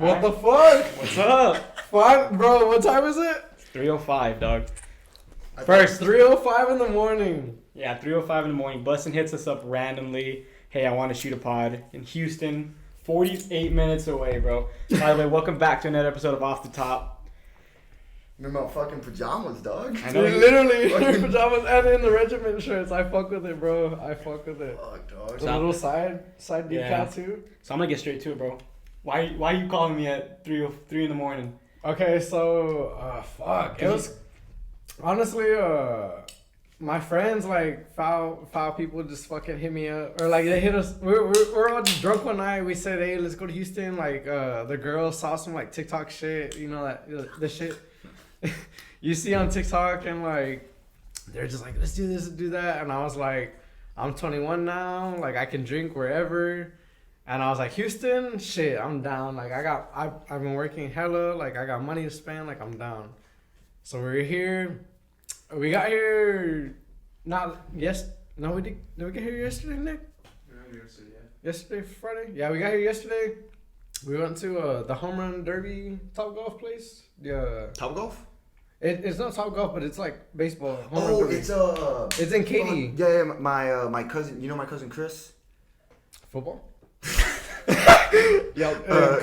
What the fuck? What's up? Fuck, bro, what time is it? 3:05, dog. First, 3:05 in the morning. Yeah, 3:05 in the morning. Bustin hits us up randomly. Hey, I want to shoot a pod in Houston. 48 minutes away, bro. By the way, welcome back to another episode of Off the Top. I'm about fucking pajamas, dog. I know Dude, literally, in pajamas and in the regiment shirts. I fuck with it, bro. I fuck with it. Fuck, dog. The little side decal Yeah. too. So I'm gonna get straight to it, bro. Why are you calling me at 3 in the morning? Okay, so fuck. It was honestly my friends, like foul people, just fucking hit me up, or like they hit us. We're all just drunk one night. We said, hey, let's go to Houston. Like the girls saw some like TikTok shit, you know, that the shit you see on TikTok, and like they're just like, let's do this, do that. And I was like, I'm 21 now, like I can drink wherever. And I was like, Houston, shit, I'm down. Like I've been working hella, like I got money to spend, like I'm down. So we're here. We got here no, we did we get here yesterday, Nick? Yesterday, Friday? Yeah, we got here yesterday. We went to the Home Run Derby Top Golf place. Yeah. Top golf? It's not Top Golf, but it's like baseball. Home Run Derby. It's in Katy. Yeah, my cousin, you know my cousin Chris? Football? Yeah,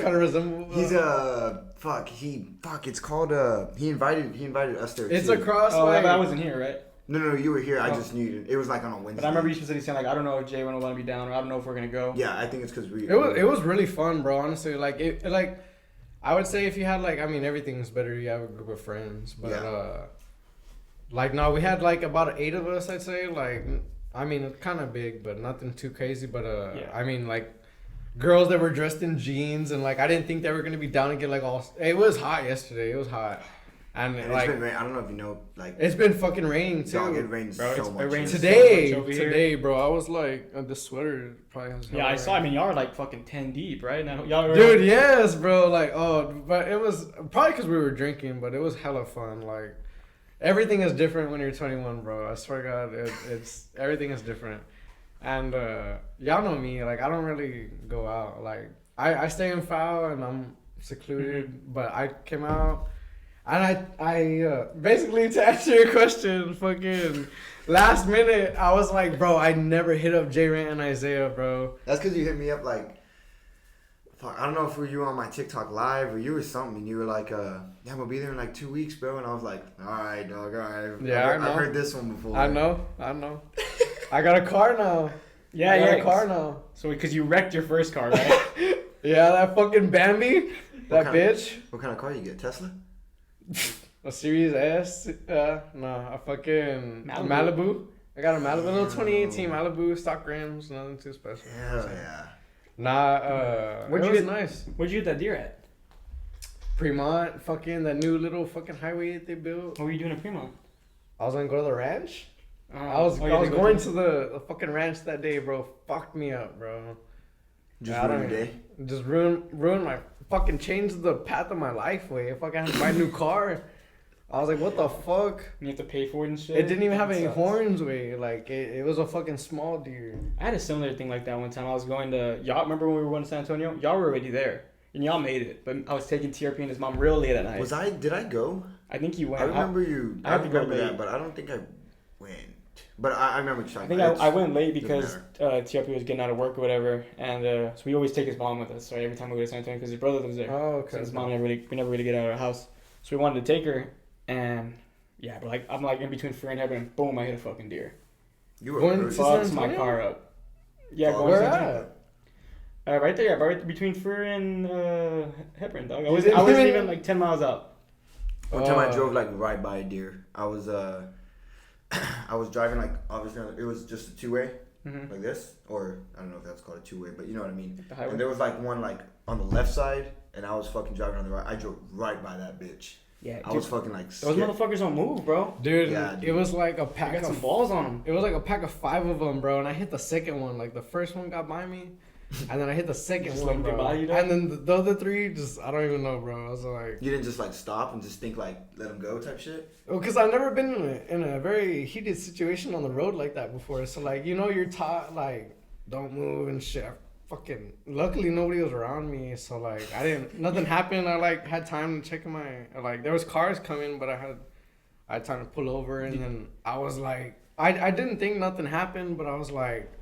kind of resemble. He's it's called he invited us there. It's too. across. Oh, like, I wasn't here, right? No, you were here. I Oh. just knew it was like on a Wednesday. But I remember you specifically saying, like, I don't know if Jay will want to be down, or I don't know if we're gonna go. Yeah, I think it's because we. It was really fun, bro. Honestly, like I would say if you had everything's better. You have a group of friends, but no, we had like about 8 of us. I'd say it's kind of big, but nothing too crazy. But girls that were dressed in jeans, and like I didn't think they were gonna be down and get like all. It was hot yesterday. It was hot, and it's like been rain. I don't know if you know, like it's been fucking raining too. dog, it rains Bro, so it much. rains Today, so much over here. today, bro, I was like, this sweater probably has. Yeah, I saw. I mean, y'all are like fucking 10 deep, right? Now, y'all were, Dude, yes, bro. Like, but it was probably because we were drinking, but it was hella fun. Like, everything is different when you're 21, bro. I swear to God, it's everything is different. And y'all know me. Like, I don't really go out. Like, I stay in foul and I'm secluded. But I came out. And I basically, to answer your question, fucking last minute, I was like, bro, I never hit up J-Rant and Isaiah, bro. That's because you hit me up like, fuck, I don't know if you were on my TikTok live or you were something, and you were like, yeah, I'm gonna be there in like 2 weeks, bro. And I was like, all right, dog, all right. Yeah, I've heard this one before. I know. I got a car now. Yeah, I got yeah. a car now. So because you wrecked your first car, right? Yeah, that fucking Bambi, that bitch. What kind of car you get? Tesla? A Series S. No, a fucking Malibu. I got a Malibu, a little 2018 Malibu, stock rims, nothing too special. Hell yeah. Nah, Where'd it you was get- nice. Where'd you get that deer at? Fremont, fucking that new little fucking highway that they built. What were you doing at Fremont? I was gonna go to the ranch. Oh, I was you had to go going to the fucking ranch that day, bro. Fucked me up, bro. Just I ruined don't- your day. Just ruined my fucking changed the path of my life way. If I had to buy a new car, I was like, what the fuck? You have to pay for it and shit. It didn't even have That any sucks. horns way. Like it was a fucking small deer. I had a similar thing like that one time. I was going to y'all. Remember when we were going to San Antonio? Y'all were already there, and y'all made it. But I was taking TRP and his mom real late at night. Did I go? I think you went. I remember you. I I have to go remember late. that, but I don't think I went. But I remember what you're I talking think about. I went late because matter. TRP was getting out of work or whatever, and so we always take his mom with us. Right, every time we go to San Antonio because his brother lives there. Oh, okay. So his mom we never really get out of our house, so we wanted to take her, and yeah, but like I'm like in between Free and Heaven, and boom, I hit a fucking deer. You were Going crazy. to San Fucks my Antonio? car up. Yeah, Oh, going Where to San Antonio. at? Right there, yeah, right between Fur and Hebron, dog. I You wasn't didn't even- even like 10 miles out. One time I drove like right by a deer. I was I was driving like obviously it was just a 2-way Mm-hmm. like this, or I don't know if that's called a 2-way, but you know what I mean. The highway. And there was like one like on the left side, and I was fucking driving on the right. I drove right by that bitch. Yeah, I was fucking like those scared. motherfuckers don't move, bro. Dude, Yeah, it dude. was like a They pack got some of balls on them. It was like a pack of 5 of them, bro, and I hit the second one. Like the first one got by me, and then I hit the second Just let one, them get bro. by you, dog? And then the other 3, just I don't even know, bro. I was like, You didn't just like stop and just think like let him go type shit. because I've never been in a very heated situation on the road like that before. So like you're taught like don't move and shit. fucking. Luckily, nobody was around me, so like nothing happened. I like had time to check my like there was cars coming, but I had time to pull over, and then I was like, I didn't think nothing happened, but I was like,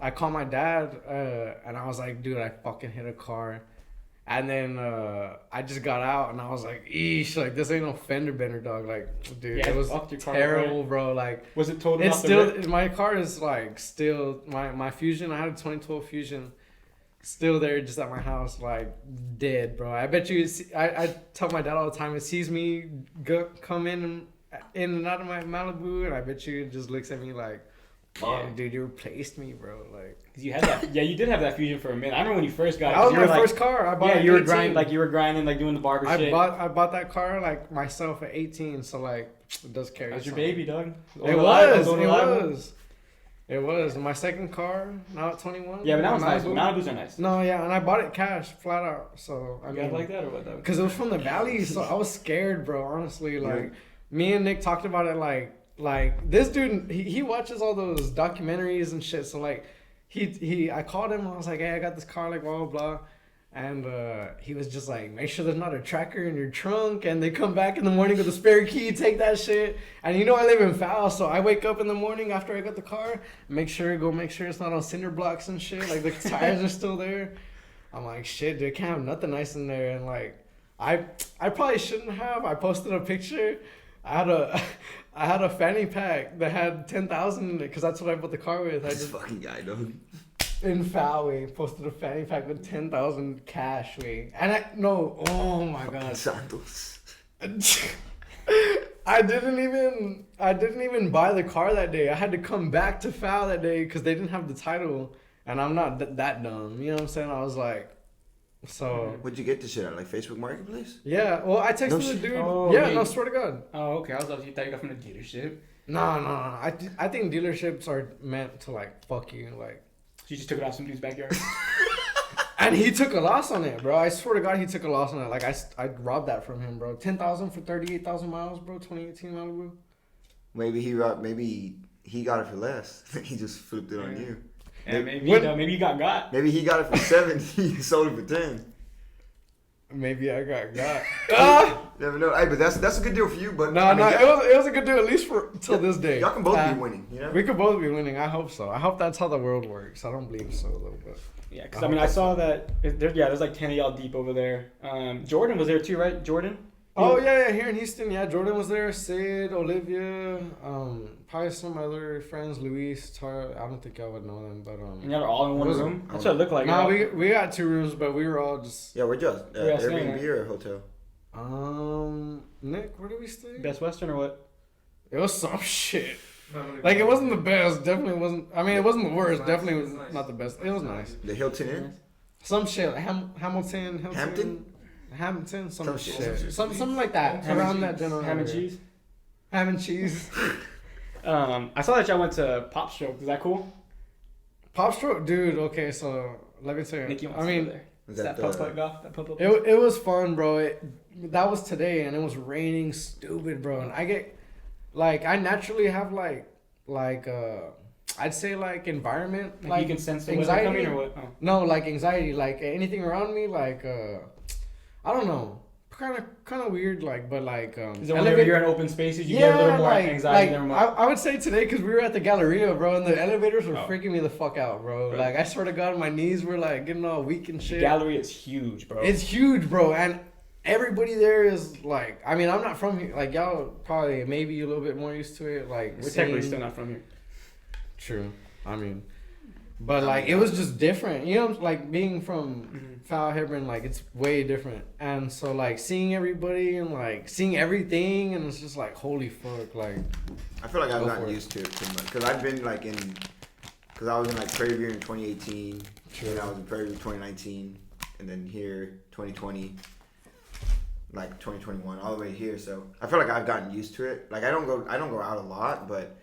I called my dad, and I was like, dude, I fucking hit a car. And then I just got out and I was like, eesh, like this ain't no fender bender, dog. Like, dude, Yeah, it was terrible, bro. Like, was it totaled? it's still my car is like still my Fusion. I had a 2012 Fusion, still there, just at my house, like dead, bro. I bet you. I tell my dad all the time. It sees me come in and out of my Malibu, and I bet you it just looks at me like, yeah, dude, you replaced me, bro. Like, cause you had that. Yeah, you did have that Fusion for a minute. I remember when you first got it. That was my like, first car. I bought. Yeah, it you were 18. grinding, like doing the barber shit. I bought that car like myself at 18, so like it does carry. That's your something. baby, dog. It was. It was my second car. Now at 21. Yeah, but that was nice. Malibus are nice. No, yeah, and I bought it cash, flat out. So I mean, like that or what? Though? Because it was from the valley, so I was scared, bro. Honestly, like me and Nick talked about it, like this dude, he watches all those documentaries and shit. So like, I called him. I was like, hey, I got this car, like blah blah blah. And he was just like, make sure there's not a tracker in your trunk. And they come back in the morning with a spare key, take that shit. And you know I live in Foul, so I wake up in the morning after I got the car, make sure it's not on cinder blocks and shit. Like the tires are still there. I'm like, shit, dude, can't have nothing nice in there. And like, I probably shouldn't have. I posted a picture. I had a fanny pack that had 10,000 in it because that's what I bought the car with. This fucking guy, dog. In Foul, we posted a fanny pack with 10,000 cash, and oh my god, Santos. I didn't even buy the car that day. I had to come back to Foul that day because they didn't have the title, and I'm not that dumb. You know what I'm saying? I was like, so. What'd you get this shit at? Like Facebook Marketplace? Yeah. Well, I texted the dude. Oh, yeah. No, swear to God. Oh, okay. I was obviously thought you got from the dealership. No. I think dealerships are meant to like fuck you, like. You just took it out some dude's backyard. And he took a loss on it, bro. I swear to God, he took a loss on it. Like I robbed that from him, bro. 10,000 for 38,000 miles, bro. 2018 Malibu. Maybe he got it for less. He just flipped it on you. Yeah, maybe you got. Maybe he got it for 7. He sold it for 10. Maybe I got. Never know. Hey, but that's a good deal for you. But No, it was a good deal at least till this day. Y'all can both be winning. You know? We could both be winning. I hope so. I hope that's how the world works. I don't believe so though, but. Yeah, because I saw that. There's like 10 of y'all deep over there. Jordan was there too, right? Jordan. Oh yeah, here in Houston, yeah. Jordan was there. Sid, Olivia, probably some other friends. Luis, Tara. I don't think I would know them, but And y'all are all in one room. That's what it looked like. Nah, we got 2 rooms, but we were all just. Yeah, we're just Airbnb or hotel. Nick, where did we stay? Best Western or what? It was some shit. Like it wasn't the best. Definitely wasn't. I mean, it wasn't the worst. Definitely was not the best. It was nice. The Hilton Inn. Some shit. Like Hamilton. Hampton, some shit. Something like that. Around that general. Ham and cheese. Ham and cheese. I saw that y'all went to Pop Stroke. Is that cool? Pop Stroke, dude. Okay, so let me tell you. Nicky I mean, there. Is that putt golf? That putt. It was fun, bro. That was today, and it was raining stupid, bro. And I get, like, I naturally have I'd say like environment, like you can sense the anxiety weather coming or what? Oh. No, like anxiety, like anything around me, like I don't know, kind of weird, like, but like is it whenever you're in open spaces, you get a little more anxiety? I would say today because we were at the Galleria, bro, and the elevators were freaking me the fuck out, bro. Like I swear to God, my knees were like getting all weak and shit. The Galleria is huge, bro. It's huge, bro, and everybody there is like, I mean, I'm not from here. Like y'all probably maybe a little bit more used to it. Like we're technically still not from here. True. I mean, but like it was just different, you know. Like being from Foul Hebron, like it's way different, and so like seeing everybody and like seeing everything, and it's just like holy fuck, like. I feel like I've gotten used to it too much because I've been like because I was in like Prairie View in 2018, True. And I was in Prairie View 2019, and then here 2020, like 2021, all the way here. So I feel like I've gotten used to it. Like I don't go out a lot, but.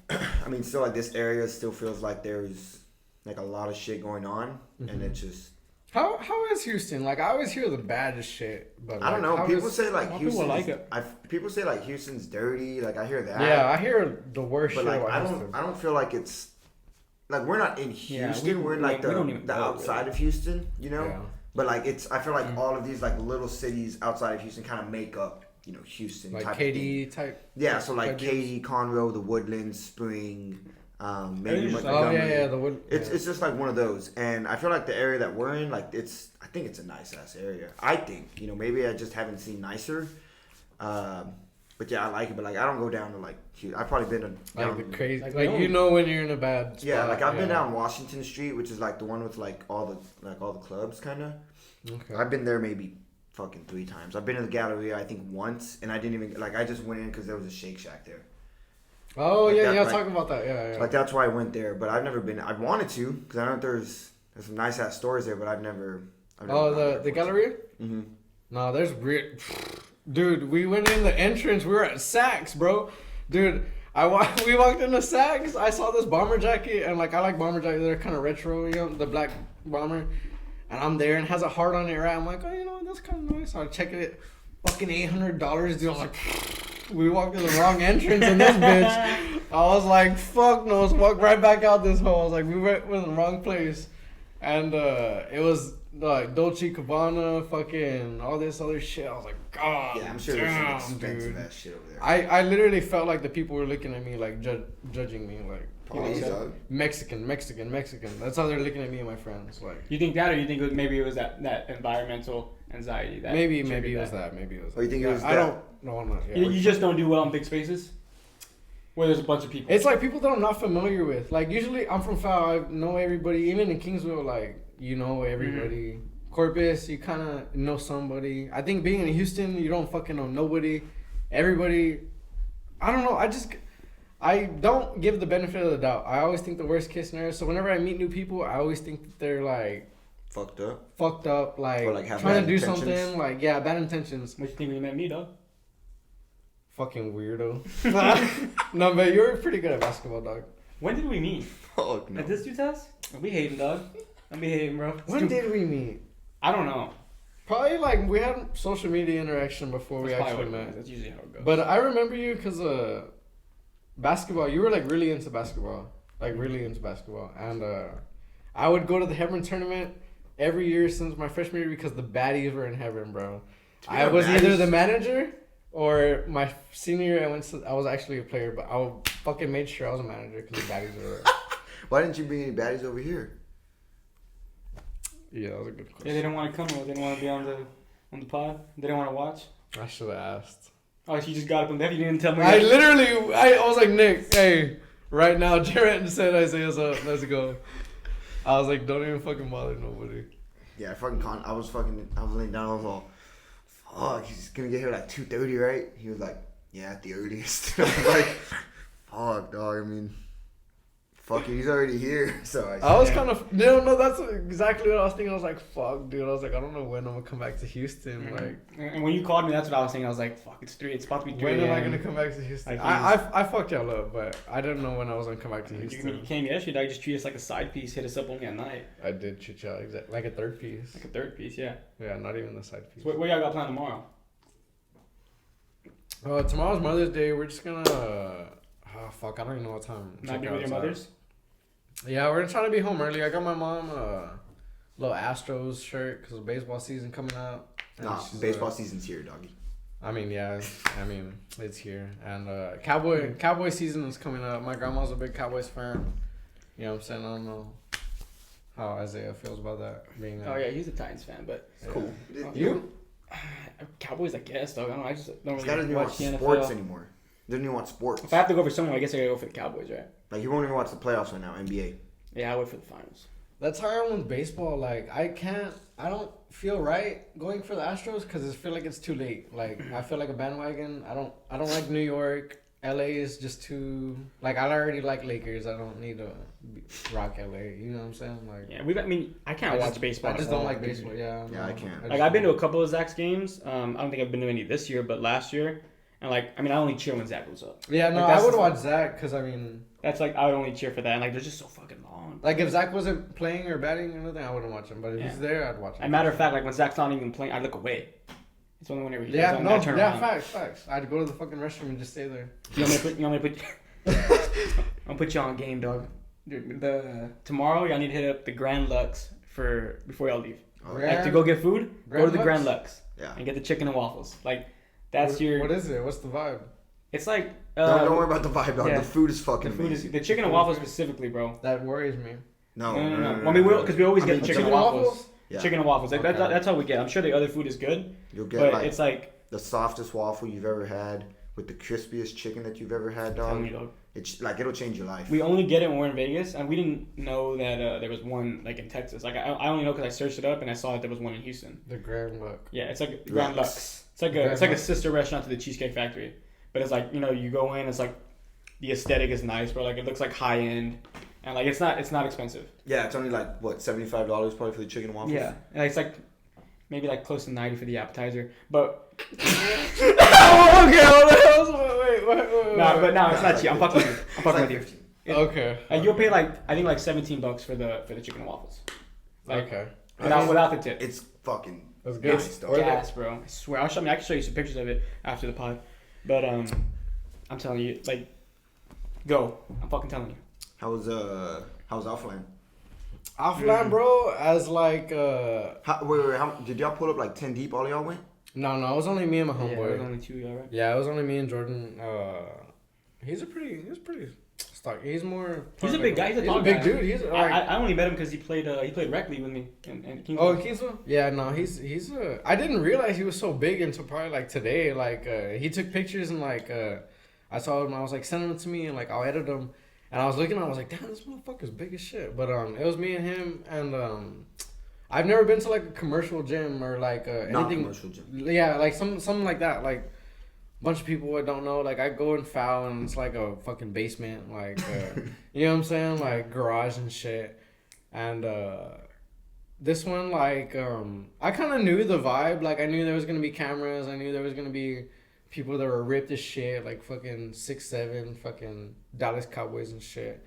I mean, still like this area still feels like there's like a lot of shit going on, and it's just. How is Houston? Like I always hear the baddest shit, but I don't know. People say like Houston. People like it. People say like Houston's dirty. Like I hear that. Yeah, I hear the worst but shit. Like about Houston. I don't feel like it's like we're not in Houston. We're in like the outside really. of Houston, you know. Yeah. But like I feel like all of these like little cities outside of Houston kind of make up, you know, Houston. Like type Katy of thing. type. Yeah, so like type Katy, Conroe, the Woodlands, Spring, maybe Oh, Montgomery. yeah, the wood. It's just like one of those, and I feel like the area that we're in, like I think it's a nice ass area. I think, you know, maybe I just haven't seen nicer. But yeah, I like it. But like I don't go down to like I've probably been down Like the crazy, like, like you know when you're in a bad spot. yeah, like I've been down Washington Street, which is like the one with like all the clubs kind of. Okay. I've been there maybe fucking 3 times. I've been to the Galleria I think once, and I didn't even like I just went in because there was a Shake Shack there. Oh Like yeah, that, yeah. like- Talking about that. Yeah. Like that's why I went there, but I've never been. I wanted to because I know there's some nice ass stores there, but I've never. Oh, the Galleria. Mm-hmm. No, there's weird. Dude, we went in the entrance. We were at Saks, bro. Dude, we walked into Saks. I saw this bomber jacket, and like I like bomber jackets. They're kind of retro, you know, the black bomber. And I'm there, and it has a heart on it, right? I'm like, oh, you know, that's kind of nice. So I check it. Fucking $800, dude. I'm like, we walked in the wrong entrance in this bitch. I was like, fuck no, let's walk right back out this hole. I was like, we were in the wrong place. And it was like Dolce Gabbana, fucking all this other shit. I was like, God, Yeah, I'm sure damn, there's some expensive dude. ass shit over there. I literally felt like the people were looking at me like judging me, like Pause, dog. Mexican. That's how they're looking at me and my friends. Like You think that, or you think maybe it was that environmental anxiety that maybe triggered it was that. Maybe it was. Oh, you think it was I that? don't. No, I'm not. Yeah. You just don't do well in big spaces where there's a bunch of people. It's like people that I'm not familiar with. Like usually I'm from Foul, I know everybody. Even in Kingsville, like you know everybody. Mm-hmm. Corpus, you kind of know somebody. I think being in Houston, you don't fucking know nobody. Everybody, I don't know. I don't give the benefit of the doubt. I always think the worst case scenario. So whenever I meet new people, I always think that they're like Fucked up. like, Or, like, have trying bad to do intentions. something. Like yeah, bad intentions. What you think when you met me, dog? Fucking weirdo. No, but you're pretty good at basketball, dog. When did we meet? Fuck no. At this dude's house? I'll be hating, dog. I'll be hating, bro. When did we meet? I don't know. Probably like we had social media interaction before we That's actually probably what it met. is. That's usually how it goes. But I remember you because basketball. You were like really into basketball, and I would go to the Hebron tournament every year since my freshman year because the baddies were in Hebron, bro. I got was either baddies? the manager or my senior year. I was actually a player, but I fucking made sure I was a manager because the baddies were. Why didn't you bring any baddies over here? Yeah, that was a good question. Yeah, they didn't want to come. Or they didn't want to be on the pod. They didn't want to watch. I should have asked. Oh, she just got up and left. You didn't tell me. I was like, Nick, hey, right now, Jarrett said Isaiah's up. Let's go. I was like, don't even fucking bother nobody. Yeah, I was laying down. I was all, fuck, he's gonna get here at like 2:30, right? He was like, yeah, at the earliest. I was like, fuck, dog. I mean, fuck it, he's already here. So I was kind of, no, that's exactly what I was thinking. I was like, fuck, dude. I was like, I don't know when I'm gonna come back to Houston. Mhm. Like, And when you called me, that's what I was thinking. I was like, fuck, it's 3. It's about to be 3. when am I gonna come back to Houston? Like, I fucked y'all up, but I didn't know when I was gonna come back to You Houston. came yesterday. Dog. Just treat us like a side piece. Hit us up only at night. I did treat y'all like a third piece. Like a third piece, yeah. Yeah, not even the side piece. So what y'all got planned tomorrow? Tomorrow's Mother's Day. We're just gonna. Fuck, I don't even know what time. Not check be with your outside. mothers? Yeah, we're trying to be home early. I got my mom a little Astros shirt because of baseball season coming out. And nah, she's, baseball season's here, doggy. I mean, yeah. It's here. And Cowboy season is coming up. My grandma's a big Cowboys fan. You know what I'm saying? I don't know how Isaiah feels about that. Being Oh, yeah, he's a Titans fan, but it's cool. You? Cowboys, I guess, dog. I don't know. I just don't This guy really doesn't even watch watch the sports NFL. anymore. Doesn't even watch sports. If I have to go for someone, I guess I gotta go for the Cowboys, right? Like, he won't even watch the playoffs right now, NBA. Yeah, I wait for the finals. That's how I am with baseball. Like, I don't feel right going for the Astros because I feel like it's too late. Like, I feel like a bandwagon. I don't like New York. LA is just too, like, I already like Lakers. I don't need to rock LA. You know what I'm saying? Like, Yeah, I can't watch baseball. I just at don't all. like baseball. Yeah, Yeah, I can't. Like, I've been to a couple of Zach's games. I don't think I've been to any this year, but last year. And, like, I only cheer when Zach goes up. Yeah, no, Like, that's I would the- watch Zach because, That's, like, I would only cheer for that. And, like, they're just so fucking long. like, if Zach wasn't playing or batting or nothing, I wouldn't watch him. But if he's there, I'd watch him. As a matter of fact, like, when Zach's not even playing, I look away. It's only whenever he's Yeah, on, no, I turn around. facts. I'd go to the fucking restroom and just stay there. You want me to put I'm gonna put you on game, dog. tomorrow y'all need to hit up the Grand Lux before y'all leave. Grand- Like to go get food, go to the Lux? Grand Lux. Yeah. And get the chicken and waffles. Like that's What is it? What's the vibe? It's like Don't worry about the vibe, dog. yeah. The food is fucking the food is amazing. the chicken and waffles specifically, bro. That worries me. No. I mean, because we always I get mean, the chicken and chicken waffles. waffles? Yeah. Chicken and waffles. Like, Okay. that's how we get. I'm sure the other food is good, You'll get but like it's like the softest waffle you've ever had with the crispiest chicken that you've ever had, telling dog. you, dog. It's like it'll change your life. We only get it when we're in Vegas, and we didn't know that there was one like in Texas. Like I only know because I searched it up and I saw that there was one in Houston. The Grand Look. Yeah, it's like Grand Lux. It's like Grand it's like a Lux. sister restaurant to the Cheesecake Factory, but it's like you go in, it's like the aesthetic is nice, bro. Like it looks like high end, and like it's not expensive. Yeah, it's only like what $75 probably for the chicken and waffles. Yeah, and it's like maybe like close to 90 for the appetizer, but Oh, okay, hold on. Wait. no, but no, it's not cheap. I'm fucking with you. I'm fucking with you. Okay. And you'll pay like I think like $17 for the chicken and waffles. Like, Okay. without the tip. It's fucking That's good. nice, dog. Where Gas, bro. I swear. I can show you some pictures of it after the pod. But I'm telling you, like, go. I'm fucking telling you. How's offline? Offline, bro, as like Wait, how did y'all pull up like 10 deep? All y'all went? no, it was only me and my Yeah, homeboy. there's only 2 of y'all, right? Yeah, it was only me and Jordan. He's pretty stock. He's a big guy. He's a tall big guy. dude. He's like, I only met him because he played rec league with me in Kingsville. oh, in Kingsville? Yeah, no, he's I didn't realize he was so big until probably like today. Like he took pictures and like I saw him. I was like, send them to me and like I'll edit them. And I was looking. I was like, damn, this motherfucker's big as shit. But it was me and him. And I've never been to like a commercial gym or like anything. Non-commercial gym. Yeah, like something like that. Like bunch of people I don't know. Like I go and foul and it's like a fucking basement. Like you know what I'm saying? Like garage and shit. And this one, like I kind of knew the vibe. Like I knew there was gonna be cameras. I knew there was gonna be people that were ripped as shit, like fucking 6'7", fucking Dallas Cowboys and shit.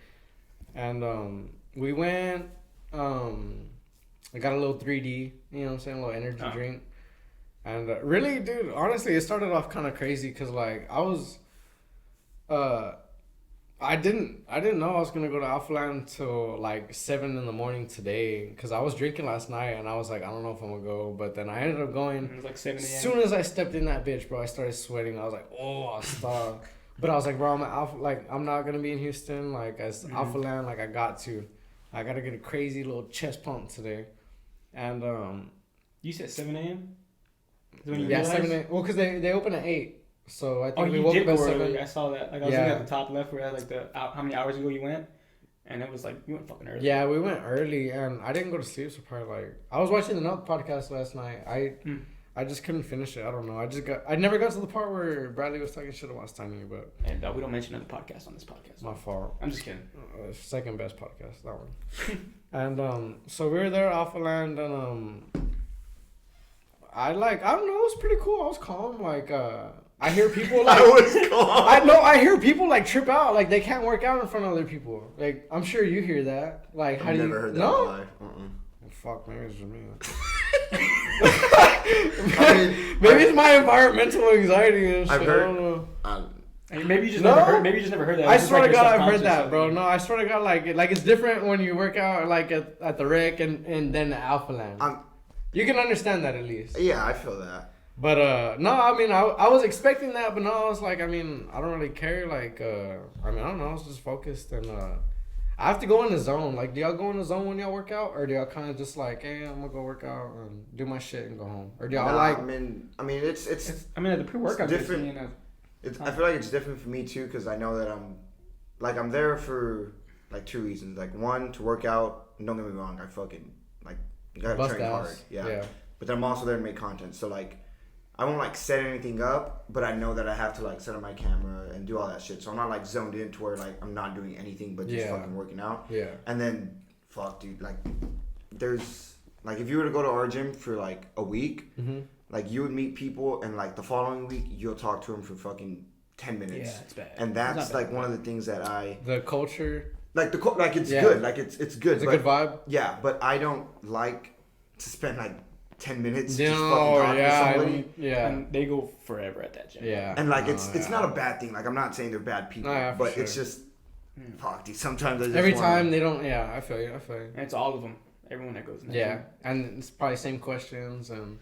And we went. I got a little 3D. You know what I'm saying? A little energy drink. And really, dude, honestly, it started off kind of crazy because like I was, I didn't know I was gonna go to Alphaland till like 7 a.m. today because I was drinking last night and I was like, I don't know if I'm gonna go, but then I ended up going. It was like 7 a.m. As soon as I stepped in that bitch, bro, I started sweating. I was like, oh, I'll stop. But I was like, bro, I'm not gonna be in Houston. Like as Alphaland, like I gotta get a crazy little chest pump today, and You said 7 a.m. yeah, 7 a.m. Well, cause they open at 8, so I think we you woke did up go at 7. early. I saw that. Like I was looking at the top left where it had like how many hours ago you went, and it was like you went fucking early. Yeah, we went early, and I didn't go to sleep. So probably like I was watching another podcast last night. I just couldn't finish it. I don't know. I never got to the part where Bradley was talking shit about Stiny, but And we don't mention other podcasts on this podcast. my fault. I'm just kidding. Second best podcast, that one. And so we were there at Alphaland, and I don't know, it was pretty cool. I was calm. Like I hear people like I hear people like trip out, like they can't work out in front of other people. Like I'm sure you hear that. Like how I've do never you heard that no? in my life. Well, fuck, maybe it's just me. I mean, Maybe it's my environmental anxiety and shit. I've I heard- don't know. Maybe you just No. never heard. Maybe you just never heard that. I It's just swear like to your God, I've heard subconscious, that, bro. like- No, I swear to God, like it's different when you work out like at the rec and then the Alphaland. You can understand that at least. yeah, I feel that. But no, I mean I was expecting that, but no, I was like, I mean, I don't really care. Like I mean, I don't know, I was just focused and I have to go in the zone. Like, do y'all go in the zone when y'all work out, or do y'all kind of just like, hey, I'm gonna go work out and do my shit and go home, or do y'all like? I mean, it's the pre-workout different. routine, I feel like it's different for me too because I know that I'm there for like 2 reasons. Like one, to work out. And don't get me wrong, I fucking like you gotta Bust train ass. hard. Yeah. But then I'm also there to make content. So like I won't like set anything up, but I know that I have to like set up my camera and do all that shit. So I'm not like zoned in to where like I'm not doing anything but just fucking working out. Yeah. And then fuck, dude, like there's like if you were to go to our gym for like a week. Mm-hmm. Like, you would meet people, and, like, the following week, you'll talk to them for fucking 10 minutes. Yeah, it's bad. And that's, It's not like, bad. one of the things that The culture. Like, it's Yeah. good. Like, it's good. It's a but, good vibe. Yeah, but I don't like to spend, like, 10 minutes No, just fucking talking to somebody. yeah. And they go forever at that gym. Yeah. And, like, No, it's not a bad thing. Like, I'm not saying they're bad people. No, yeah, for but sure. it's just, fuck, dude. Sometimes I just Every wanna, time they don't. Yeah, I feel you. And it's all of them. Everyone that goes in there. Yeah, and it's probably same questions and.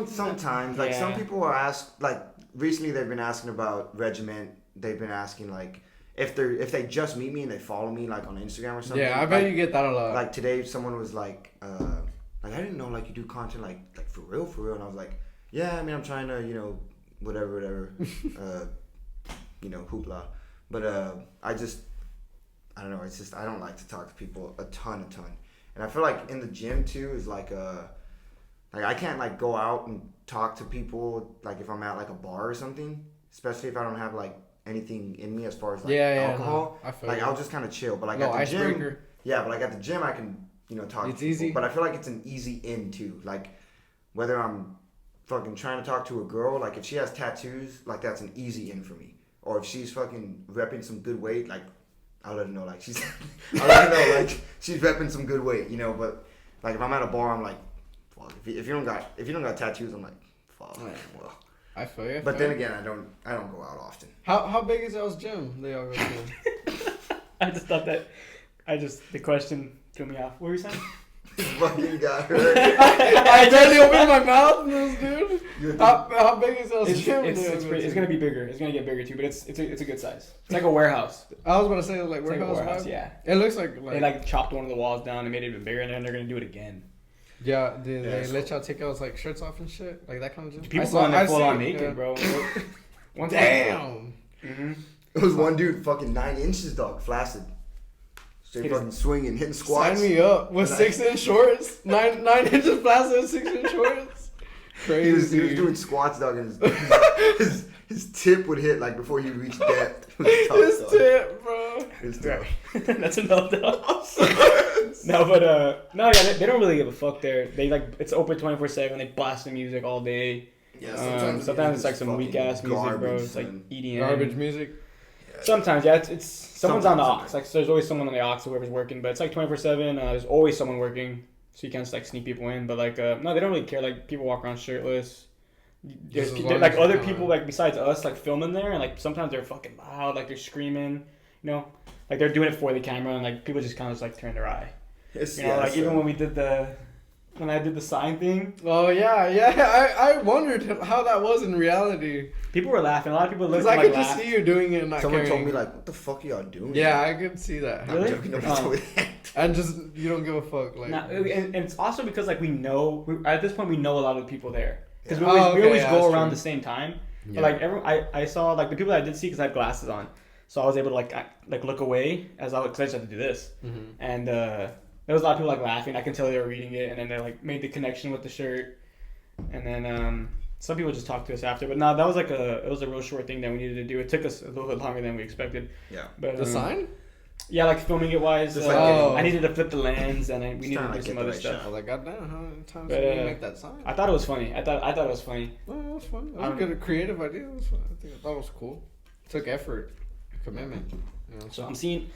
Sometimes like some Yeah. people are asked like recently they've been asking about regiment. They've been asking like if they just meet me and they follow me like on Instagram or something. Yeah, I bet like, you get that a lot. Like today, someone was like I didn't know like you do content like for real, and I was like, yeah, I mean I'm trying to whatever, hoopla, but I don't know, it's just I don't like to talk to people a ton, and I feel like in the gym too is like I can't like go out and talk to people like if I'm at like a bar or something, especially if I don't have like anything in me as far as like alcohol. No, I feel like you. I'll just kind of chill, but like No, at the gym, icebreaker. yeah, but like at the gym I can talk. It's to people. easy. But I feel like it's an easy in too. Like whether I'm fucking trying to talk to a girl, like if she has tattoos, like that's an easy in for me. Or if she's fucking repping some good weight, like I'll let her know like she's she's repping some good weight, But like if I'm at a bar, I'm like, fuck. If you don't got tattoos, I'm like, fuck. Well, I feel you. but then again, I don't go out often. How big is y'all's gym? They all go to. I just thought that. The question threw me off. What were you saying? Fucking got hurt. I barely opened my mouth, dude. How big is y'all's gym? It's gonna be bigger. It's gonna get bigger too, but it's a good size. It's like a warehouse. I was about to say like It's like a warehouse. warehouse, vibe. yeah. It looks like They like chopped one of the walls down and made it even bigger, and then they're gonna do it again. Yeah, did Yeah, they it's let y'all take y'all like shirts off and shit, like that kind of gym? People saw- going there I full see on it, naked, yeah. bro. One time- Damn. Mm-hmm. It was one dude fucking 9 inches, dog, flaccid. Straight Hit fucking swinging, hitting squats. Sign me up with And I- 6-inch shorts, 9 inches plastic, 6-inch shorts. Crazy. He was doing squats, dog, and his tip would hit like before he reached depth. It was tough, His dog. tip, bro. It was tough. That's enough, though. No, but no, yeah, they don't really give a fuck there. They like it's open 24/7. They blast the music all day. Yeah, Sometimes it's like some weak ass music, bro. It's like EDM. Garbage music. Sometimes, yeah, it's someone's on the aux. Sometimes. Like so there's always someone on the aux, whoever's working. But it's like 24/7. There's always someone working, so you can't just like sneak people in. But like no, they don't really care. Like people walk around shirtless. There's Just as long like as you other know people it. like besides us like filming there, and like sometimes they're fucking loud, like they're screaming, like they're doing it for the camera, and like people just kind of just like turn their eye. Like even when I did the sign thing, Oh yeah. I wondered how that was in reality. people were laughing. A lot of people Because looked I like could just laughed. see you doing it and not someone caring. told me like, what the fuck are y'all doing? Yeah, I could see that. I'm Really? joking, nobody told me that. And just you don't give a fuck. Like. And it's also because like at this point we know a lot of the people there because we Yeah. always, Oh, we okay, always yeah, go that's around true. the same time. Yeah. But like I saw like the people that I did see because I had glasses on, so I was able to like look away because I just had to do this, Mhm. and there was a lot of people like laughing. I can tell they were reading it, and then they like made the connection with the shirt, and then some people just talked to us after. But no, that was it was a real short thing that we needed to do. It took us a little bit longer than we expected. Yeah. But The sign? yeah, like filming it wise, Just like getting- I needed to flip the lens, and we needed trying to to do get some the other right stuff. shot. I was like, goddamn, how many times But, did you make that sign? I thought it was funny. I thought it was funny. Oh, that was fun. That was a good creative idea. That was fun. I thought it was cool. It took effort, commitment. So I'm seeing,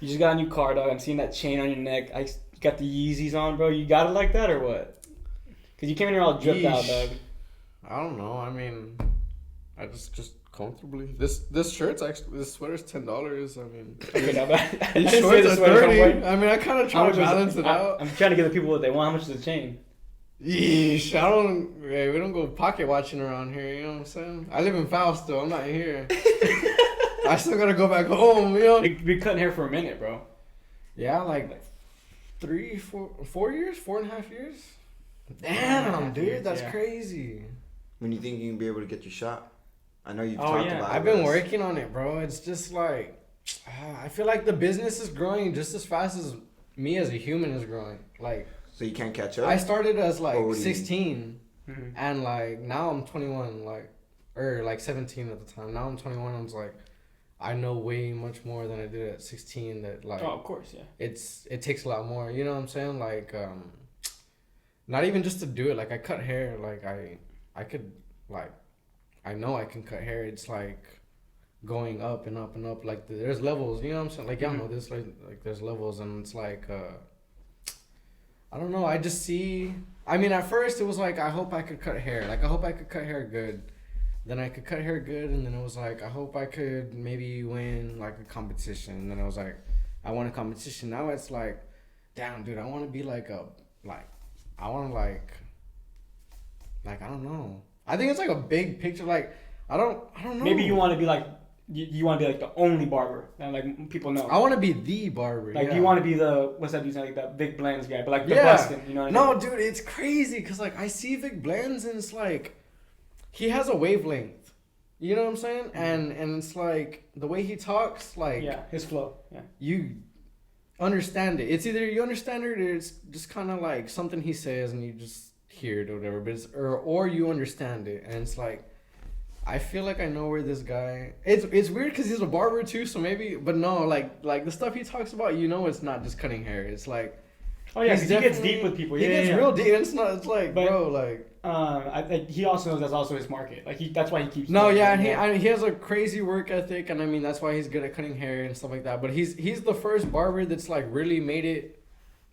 you just got a new car, dog. I'm seeing that chain on your neck. You got the Yeezys on, bro. You got it like that or what? Because you came in here all dripped out, Yeesh. dog. I don't know. I mean, I just comfortably. This shirt's actually this sweater's $10. I mean, Okay, now, but I these didn't say shorts the are sweater from 30. what- I mean, I kind of how try much to is it? balance it out. I'm trying to give the people what they want. How much is the chain? Yeesh, I don't. Hey, we don't go pocket watching around here. You know what I'm saying? I live in Fausto. I'm not here. I still gotta go back home. You've been cutting hair for a minute, bro. Yeah, like 4 years, 4.5 years. Damn, dude, that's Yeah. crazy. When you think you can be able to get your shot? I know you've Oh, talked yeah. about it. I've been with us. working on it, bro. It's just like I feel like the business is growing just as fast as me as a human is growing. Like So you can't catch up? I started as like Or what do you- 16, Mhm. and like now I'm 21, or like 17 at the time. Now I'm 21. I was like, I know way much more than I did at 16. That like Oh, of course, yeah. it takes a lot more. You know what I'm saying? Like not even just to do it. Like I cut hair. Like I could like I know I can cut hair. It's like going up and up and up. Like there's levels. You know what I'm saying? Like y'all know this. Like there's levels, and it's like I don't know. I just see. I mean, at first it was like I hope I could cut hair. Like I hope I could cut hair good. then I could cut hair good, and then it was like, I hope I could maybe win like a competition. And then I was like, I won a competition. Now it's like, damn, dude, I want to be like I want to like I don't know. I think it's like a big picture. Like I don't know. Maybe you want to be like you want to be like the only barber that like people know. I want to be the barber. Like yeah. you want to be the what's that dude like that Vic Blends guy, but like the Bustin, you know what I mean? No, dude, it's crazy because like I see Vic Blends and it's like he has a wavelength. You know what I'm saying? And it's like the way he talks, like his flow. Yeah, you understand it. It's either you understand it or it's just kind of like something he says and you just hear it or whatever. But it's or you understand it and it's like. I feel like I know where this guy. It's weird because he's a barber too, so maybe. But no, like the stuff he talks about, you know, it's not just cutting hair. It's like. Oh yeah, because he gets deep with people. He gets real deep. It's not. It's like, but, bro, like. He also knows that's also his market. Like that's why he keeps. No, yeah, and he has a crazy work ethic, and I mean that's why he's good at cutting hair and stuff like that. But he's the first barber that's like really made it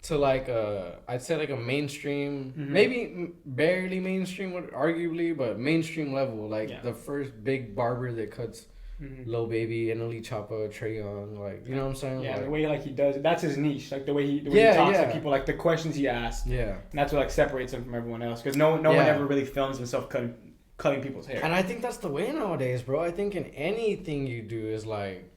to like I'd say like a mainstream, maybe barely mainstream, arguably, but mainstream level. Like the first big barber that cuts Lil Baby, Annalie Choppa, Trae Young, like you know what I'm saying? Yeah, like, the way like he does it, that's his niche. Like the way he talks to people, like the questions he asks. Yeah, and that's what like separates him from everyone else because no one ever really films himself cutting people's hair. And I think that's the way nowadays, bro. I think in anything you do is like.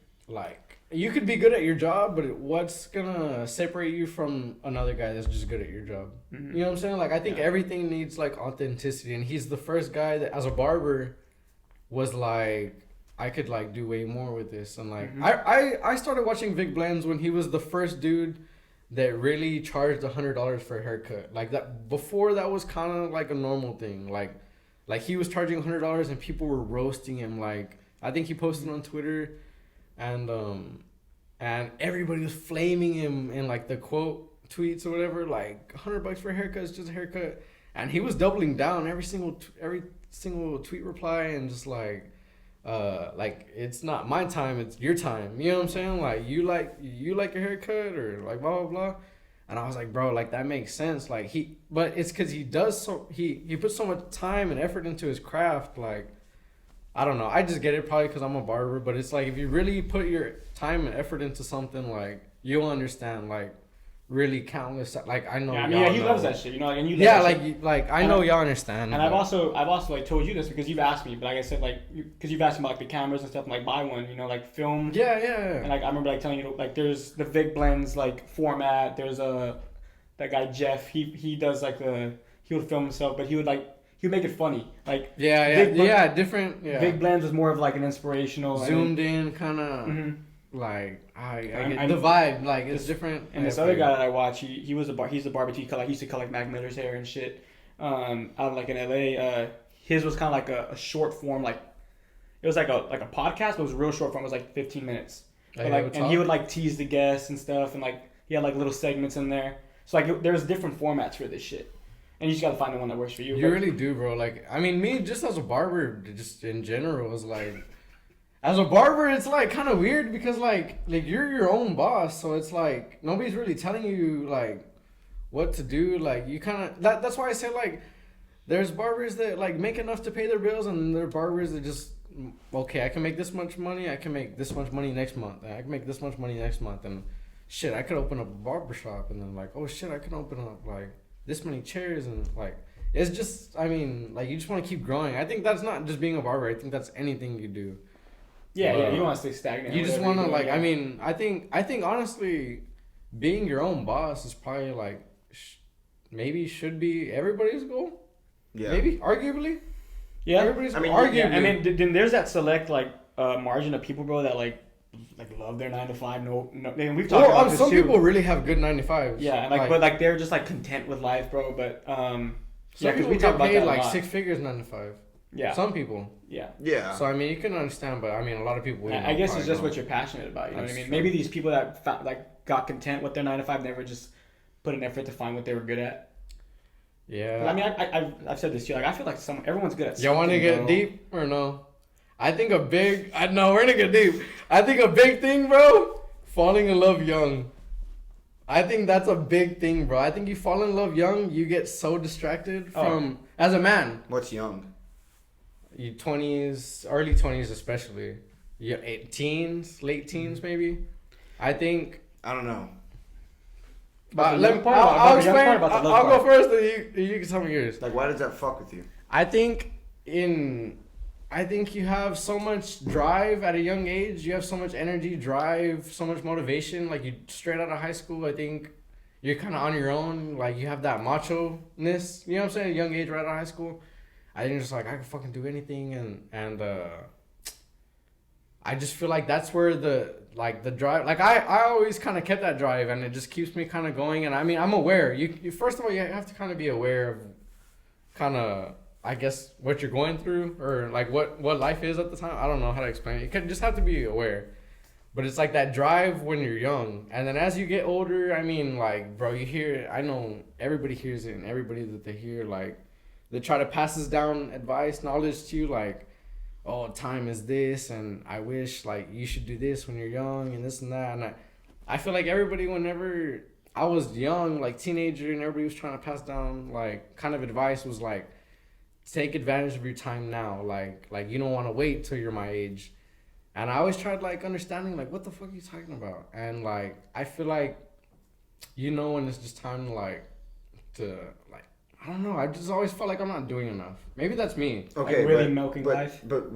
You could be good at your job, but what's gonna separate you from another guy that's just good at your job? You know what I'm saying? Like, I think everything needs, like, authenticity. And he's the first guy that, as a barber, was like, I could, like, do way more with this. And, like, I started watching Vic Blends when he was the first dude that really charged $100 for a haircut. Like, that before that was kind of, like, a normal thing. Like, he was charging $100 and people were roasting him. Like, I think he posted on Twitter... And everybody was flaming him in like the quote tweets or whatever, like $100 for a haircut is just a haircut, and he was doubling down every single tweet reply and just like it's not my time, it's your time. You know what I'm saying? Like you like your haircut or like blah blah blah, and I was like, bro, like that makes sense. Like but it's because he puts so much time and effort into his craft, like. I don't know. I just get it probably because I'm a barber, but it's like if you really put your time and effort into something, like you'll understand, like really countless. Like I know. Yeah, I mean, he loves that shit. You know, and you. Like I know y'all understand. And I've also like told you this because you've asked me, but like I said, like because you've asked me about like the cameras and stuff, and, like buy one. You know, like film. Yeah. And like I remember like telling you, like there's the Vic Blends like format. There's that guy Jeff. He does like he would film himself, but he would make it funny, like different. Yeah, Big Blends was more of like an inspirational, zoomed in kind of like I get the vibe, like it's different. And this other guy that I watch, he's a barber. He used to cut like Mac Miller's hair and shit. Out of like in LA, his was kind of like a short form, like it was like a podcast, but it was real short form. It was like 15 minutes. But, like, and he would like tease the guests and stuff, and like he had like little segments in there. So like there's different formats for this shit. And you just gotta find the one that works for you. You really do, bro. Like, I mean, me just as a barber, just in general, is like, as a barber, it's like kind of weird because like you're your own boss, so it's like nobody's really telling you like what to do. Like you kind of that's why I say like there's barbers that like make enough to pay their bills, and there are barbers that just okay, I can make this much money, I can make this much money next month, I can make this much money next month, and shit, I could open up a barber shop, and then like oh shit, I can open up like. This many chairs and like it's just I mean like you just want to keep growing. I think that's not just being a barber. I think that's anything you do. Yeah, you don't want to stay stagnant. You just want to like I mean I think honestly being your own boss is probably like maybe should be everybody's goal. Yeah. Maybe arguably. Yeah. Everybody's arguably. Yeah, I mean then there's that select like margin of people, bro, that like love their 9 to 5. No. And we've talked about this some too. People really have good 9 to 5s. Yeah, and like but like they're just like content with life, bro. But some people we talk about paid like 6 figures 9 to 5. Yeah. Some people. Yeah. So I mean, you can understand, but I mean, a lot of people. I guess it's just what you're passionate about. You know what I mean? True. Maybe these people that got content with their 9 to 5 never just put an effort to find what they were good at. Yeah. But I mean, I've said this too. Like I feel like everyone's good at. Y'all want to get deep or no? I think we're gonna get deep. I think a big thing, bro, falling in love young. I think that's a big thing, bro. I think you fall in love young, you get so distracted from as a man. What's young? you 20s, early 20s especially. Yeah, teens, late teens maybe. I think. I don't know. I'll explain. I'll go first, and you can tell me yours. Like, why does that fuck with you? I think you have so much drive at a young age. You have so much energy, drive, so much motivation. Like, you straight out of high school, I think you're kind of on your own. Like, you have that macho-ness. You know what I'm saying? Young age, right out of high school. I think you're just like, I can fucking do anything. And I just feel like that's where the drive. Like, I always kind of kept that drive, and it just keeps me kind of going. And I mean, I'm aware. You first of all, you have to kind of be aware of kind of, I guess, what you're going through, or like what life is at the time. I don't know how to explain it. You can just have to be aware. But it's like that drive when you're young. And then as you get older, I mean, like, bro, you hear, I know everybody hears it, and everybody that they hear, like, they try to pass this down advice, knowledge to you, like, oh, time is this, and I wish, like, you should do this when you're young, and this and that. And I feel like everybody, whenever I was young, like, teenager, and everybody was trying to pass down, like, kind of advice was, like, take advantage of your time now. Like you don't want to wait till you're my age. And I always tried, like, understanding, like, what the fuck are you talking about? And, like, I feel like, when it's just time, like, to, like, I don't know. I just always felt like I'm not doing enough. Maybe that's me. Okay, like really milking life. But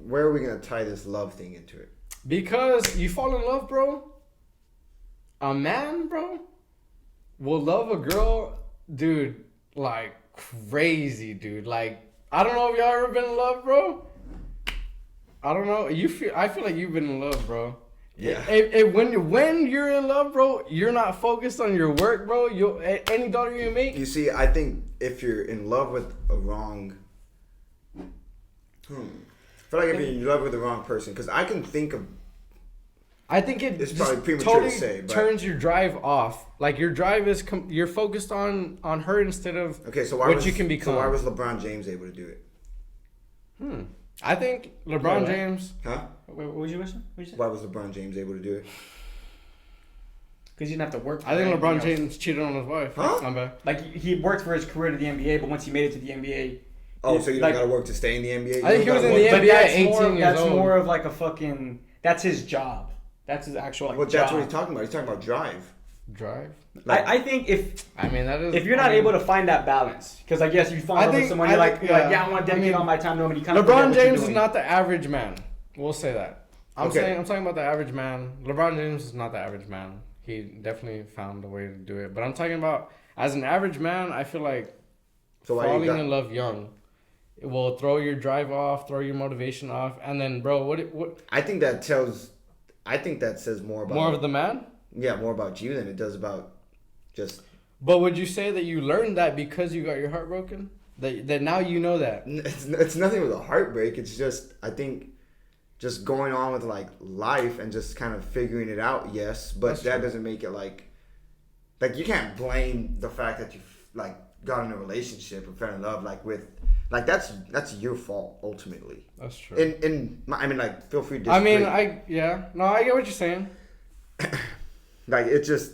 where are we going to tie this love thing into it? Because you fall in love, bro. A man, bro, will love a girl, dude, like, crazy, dude. Like, I don't know if y'all ever been in love, bro. I don't know. I feel like you've been in love, bro. Yeah. When you're in love, bro, you're not focused on your work, bro. Any dollar you make. You see, I think if you're in love with a wrong, I feel like if you're in love with the wrong person, because I can think of. I think it's probably just premature totally to say, but turns your drive off. Like, your drive is you're focused on her instead of what you can become. So why was LeBron James able to do it? I think LeBron James. Huh? What was your question? What did you say? Why was LeBron James able to do it? Because you didn't have to work for I think anything LeBron else. James cheated on his wife. Huh? I'm bad. Like, he worked for his career to the NBA, but once he made it to the NBA... Oh, so you don't gotta work to stay in the NBA? I think he was in the NBA. NBA at 18 years old. That's more of like a fucking... That's his job. That's his actual, like, Well, job. that's what he's talking about. He's talking about drive. Drive? Like, I think if that is... you're not able to find that balance, because I guess you fall in love with someone, you're like, I want to dedicate all my time to him, and you kind of LeBron James is not the average man. We'll say that. I'm Okay. talking about the average man. LeBron James is not the average man. He definitely found a way to do it. But I'm talking about, as an average man, I feel like falling in love young, it will throw your drive off, throw your motivation off, and then, bro, what? I think that says more about... More of the man? Yeah, more about you than it does about just... But would you say that you learned that because you got your heart broken? That now you know that? It's nothing with a heartbreak. It's just, I think, just going on with, like, life and just kind of figuring it out, yes. But that doesn't make it, like, you can't blame the fact that you, like, got in a relationship or fell in love, like, with... Like, that's your fault, ultimately. That's true. I mean, like, feel free to disagree. I get what you're saying. Like, it just,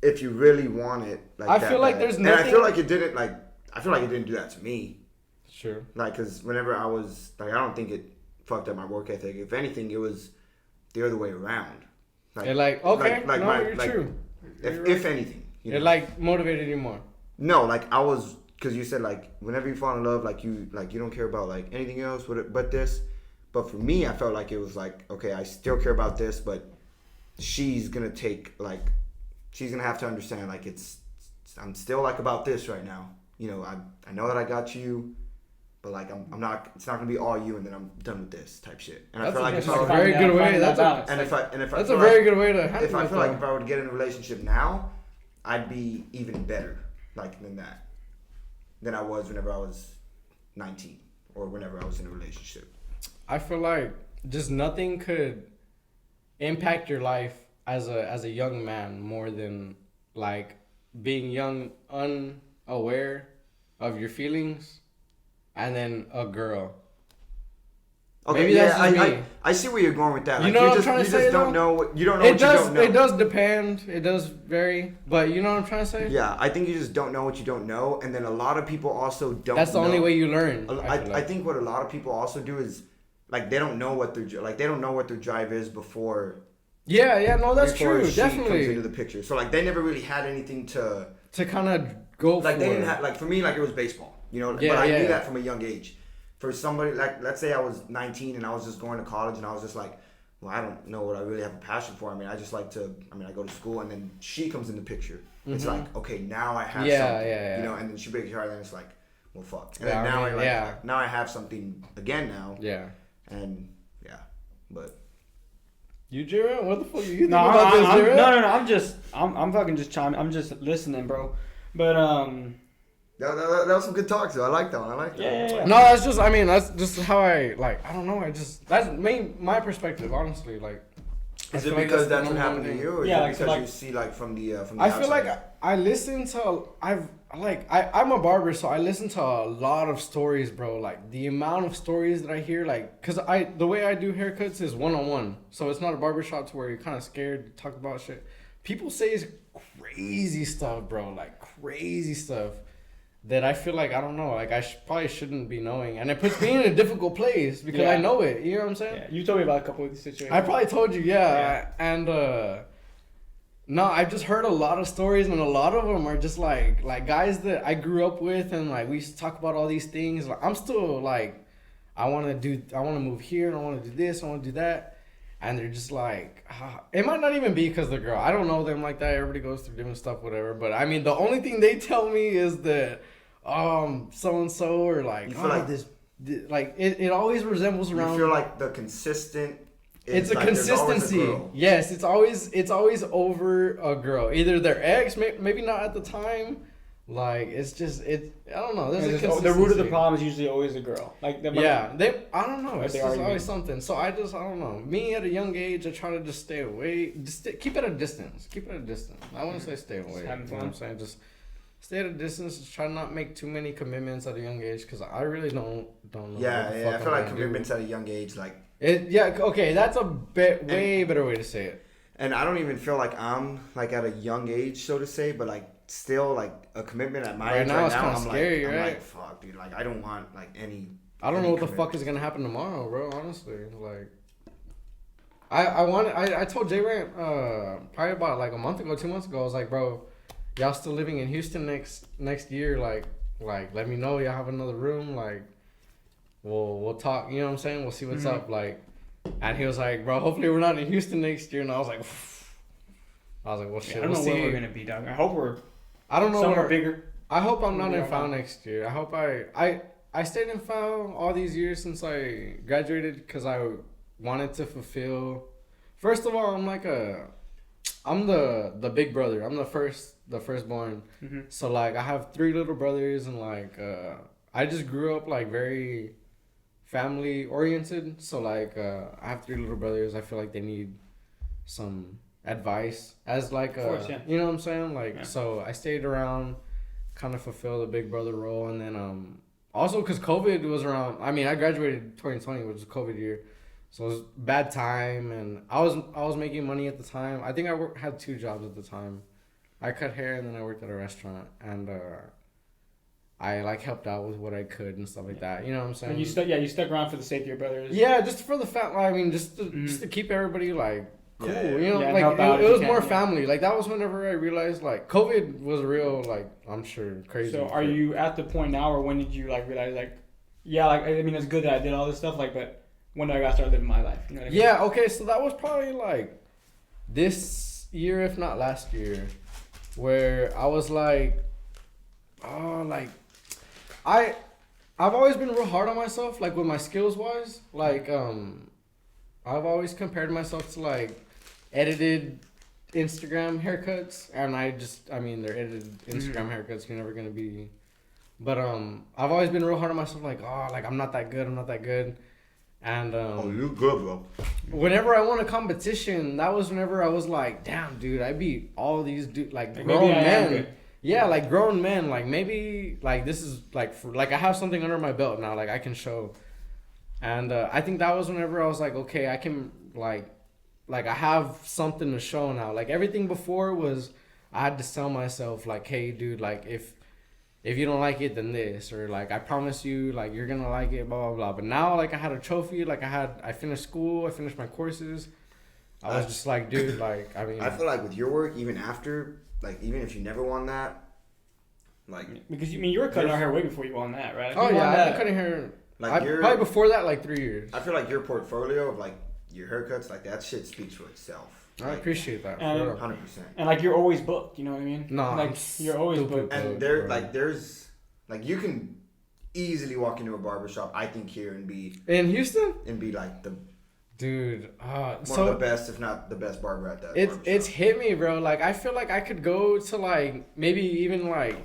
if you really want it, like, I feel like there's nothing... And I feel like it didn't do that to me. Sure. Like, because whenever I was, like, I don't think it fucked up my work ethic. If anything, it was the other way around. Like, you're true. If anything. It, like, motivated you more. No, like, I was... Because you said, like, whenever you fall in love, like, you don't care about, like, anything else but this. But for me, I felt like it was like, okay, I still care about this, but she's going to take, like, she's going to have to understand, like, I'm still, like, about this right now. You know, I know that I got you, but, like, I'm not, it's not going to be all you and then I'm done with this type shit. And I feel like that's a very good way. That's a very good way to handle it. If I feel like if I were to get in a relationship now, I'd be even better, like, than I was whenever I was 19 or whenever I was in a relationship. I feel like just nothing could impact your life as a young man more than, like, being young, unaware of your feelings, and then a girl. Okay, Maybe yeah, that's just me. I see where you're going with that. You Like, know what I'm trying to you say, just though? don't know what you don't know It what does. you don't know. It does depend. It does vary. But you know what I'm trying to say? Yeah, I think you just don't know what you don't know, and then a lot of people also don't. That's the only way you learn. I think what a lot of people also do is like they don't know what their drive is before. Yeah, no, that's before true. she Definitely. comes into the picture. So like they never really had anything to kind of go like for. they didn't have like for me like it was baseball, you know. Yeah, but I yeah. knew that from a young age. For somebody like let's say I was 19 and I was just going to college and I was just like, well, I don't know what I really have a passion for. I mean, I just like to. I mean, I go to school and then she comes in the picture. Mm-hmm. It's like okay, now I have something. Yeah. You know, and then she breaks her heart and it's like, well, fuck. And Yeah, then now I mean, I yeah. now I have something again now. Yeah. And yeah, but. You, Jared? What the fuck you think No, about this, Jared? no. I'm fucking just chiming. I'm just listening, bro. But That was some good talk, though. I like that one. I like that. Yeah. No, that's just. I mean, that's just how I like. I don't know. That's my perspective, honestly. Like, Is I it feel like because the that's what number happened one to thing. you, or Yeah, is it like- because you see like from the I outside? feel like I listen to. I'm a barber, so I listen to a lot of stories, bro. Like the amount of stories that I hear, like, cause the way I do haircuts is 1-on-1, so it's not a barbershop to where you're kind of scared to talk about shit. People say crazy stuff, bro. Like crazy stuff. That I feel like I don't know, like I probably shouldn't be knowing, and it puts me in a difficult place because I know it. You know what I'm saying? yeah, you told me about a couple of these situations. I probably told you, and no, I've just heard a lot of stories, and a lot of them are just like guys that I grew up with, and like we used to talk about all these things. Like I'm still like, I want to move here, and I want to do this, I want to do that, and they're just like, it might not even be because the girl. I don't know them like that. Everybody goes through different stuff, whatever. But I mean, the only thing they tell me is that so and so or like, You feel like this, like it always resembles around. you feel like the consistent. It's a like, there's always a consistency. girl. Yes, it's always over a girl. Either their ex, maybe not at the time. Like it's just I don't know. There's a consistency. The root of the problem is usually always a girl. Like I don't know. It's just always something. So I don't know. Me at a young age, I try to just stay away. Keep it at a distance. I wouldn't say stay away. Having You know what I'm saying? Just stay at a distance. Just try not make too many commitments at a young age because I really don't know. Yeah, what the I fuck feel I'm like gonna commitments do. at a young age, like. Okay, that's a way better way to say it. And I don't even feel like I'm like at a young age, so to say, but like still like a commitment at my Right age now right it's now. kinda I'm scary, like, I'm right? like, fuck, dude. Like I don't want like any. I don't any know what the commitment. fuck is gonna happen tomorrow, bro. Honestly, like, I told J Rant probably about like a month ago, 2 months ago. I was like, bro, y'all still living in Houston next year? Like let me know y'all have another room. Like, we'll talk. You know what I'm saying? We'll see what's up. Like, and he was like, bro, hopefully we're not in Houston next year. And I was like, well, shit. I don't know we'll where see. we're gonna be, dog. I hope we're I don't know somewhere where. bigger. I hope I'm not in Yeah. FAO next year. I hope I stayed in FAO all these years since I graduated because I wanted to fulfill. First of all, I'm the big brother. I'm the firstborn. Mm-hmm. So like I have 3 little brothers and like I just grew up like very family oriented. So like I have 3 little brothers. I feel like they need some advice as like Of course, yeah. you know what I'm saying? Like Yeah. so I stayed around, kind of fulfill the big brother role, and then also because COVID was around. I mean, I graduated 2020, which was a COVID year, so it was bad time, and I was making money at the time. I think I had 2 jobs at the time. I cut hair and then I worked at a restaurant, and I like helped out with what I could and stuff like that. You know what I'm saying? And you stuck around for the sake of your brothers. Yeah, just for the fact. I mean, just to keep everybody like cool. Yeah, yeah. You know, Yeah, like help out it if you was can, more yeah. family. Like that was whenever I realized like COVID was real. Like I'm sure crazy. So are you at the point now, or when did you like realize like, yeah, like I mean it's good that I did all this stuff, like, but when did I gotta start living my life? You know what I mean? Yeah. Okay. So that was probably like this year, if not last year, where I was like, oh, like I've always been real hard on myself, like with my skills wise. Like I've always compared myself to like edited Instagram haircuts, and I mean they're edited Instagram haircuts. You're never gonna be, but I've always been real hard on myself. Like like I'm not that good. And you good, bro. whenever I won a competition, that was whenever I was like, damn, dude, I beat all these like Like, grown maybe I am men. good. Yeah, like grown men. Like maybe like this is like I have something under my belt now. Like I can show. And I think that was whenever I was like, okay, I can like I have something to show now. Like everything before was I had to sell myself like, hey, dude, like if you don't like it, then this, or like I promise you, like you're gonna like it, blah blah blah. But now, like I had a trophy, like I finished school, I finished my courses. I was just like, dude, like I mean, I feel like with your work, even after, like even if you never won that, like because you were cutting our hair way before you won that, right? Oh yeah, I've been cutting hair. like probably before that, like 3 years. I feel like your portfolio of like your haircuts, like that shit speaks for itself. I appreciate that. 100%. And like you're always booked, you know what I mean? No, like you're always booked. And there's like you can easily walk into a barbershop, I think here and be in Houston like the dude. One of the best, if not the best barber at that. It's hit me, bro. Like I feel like I could go to like maybe even like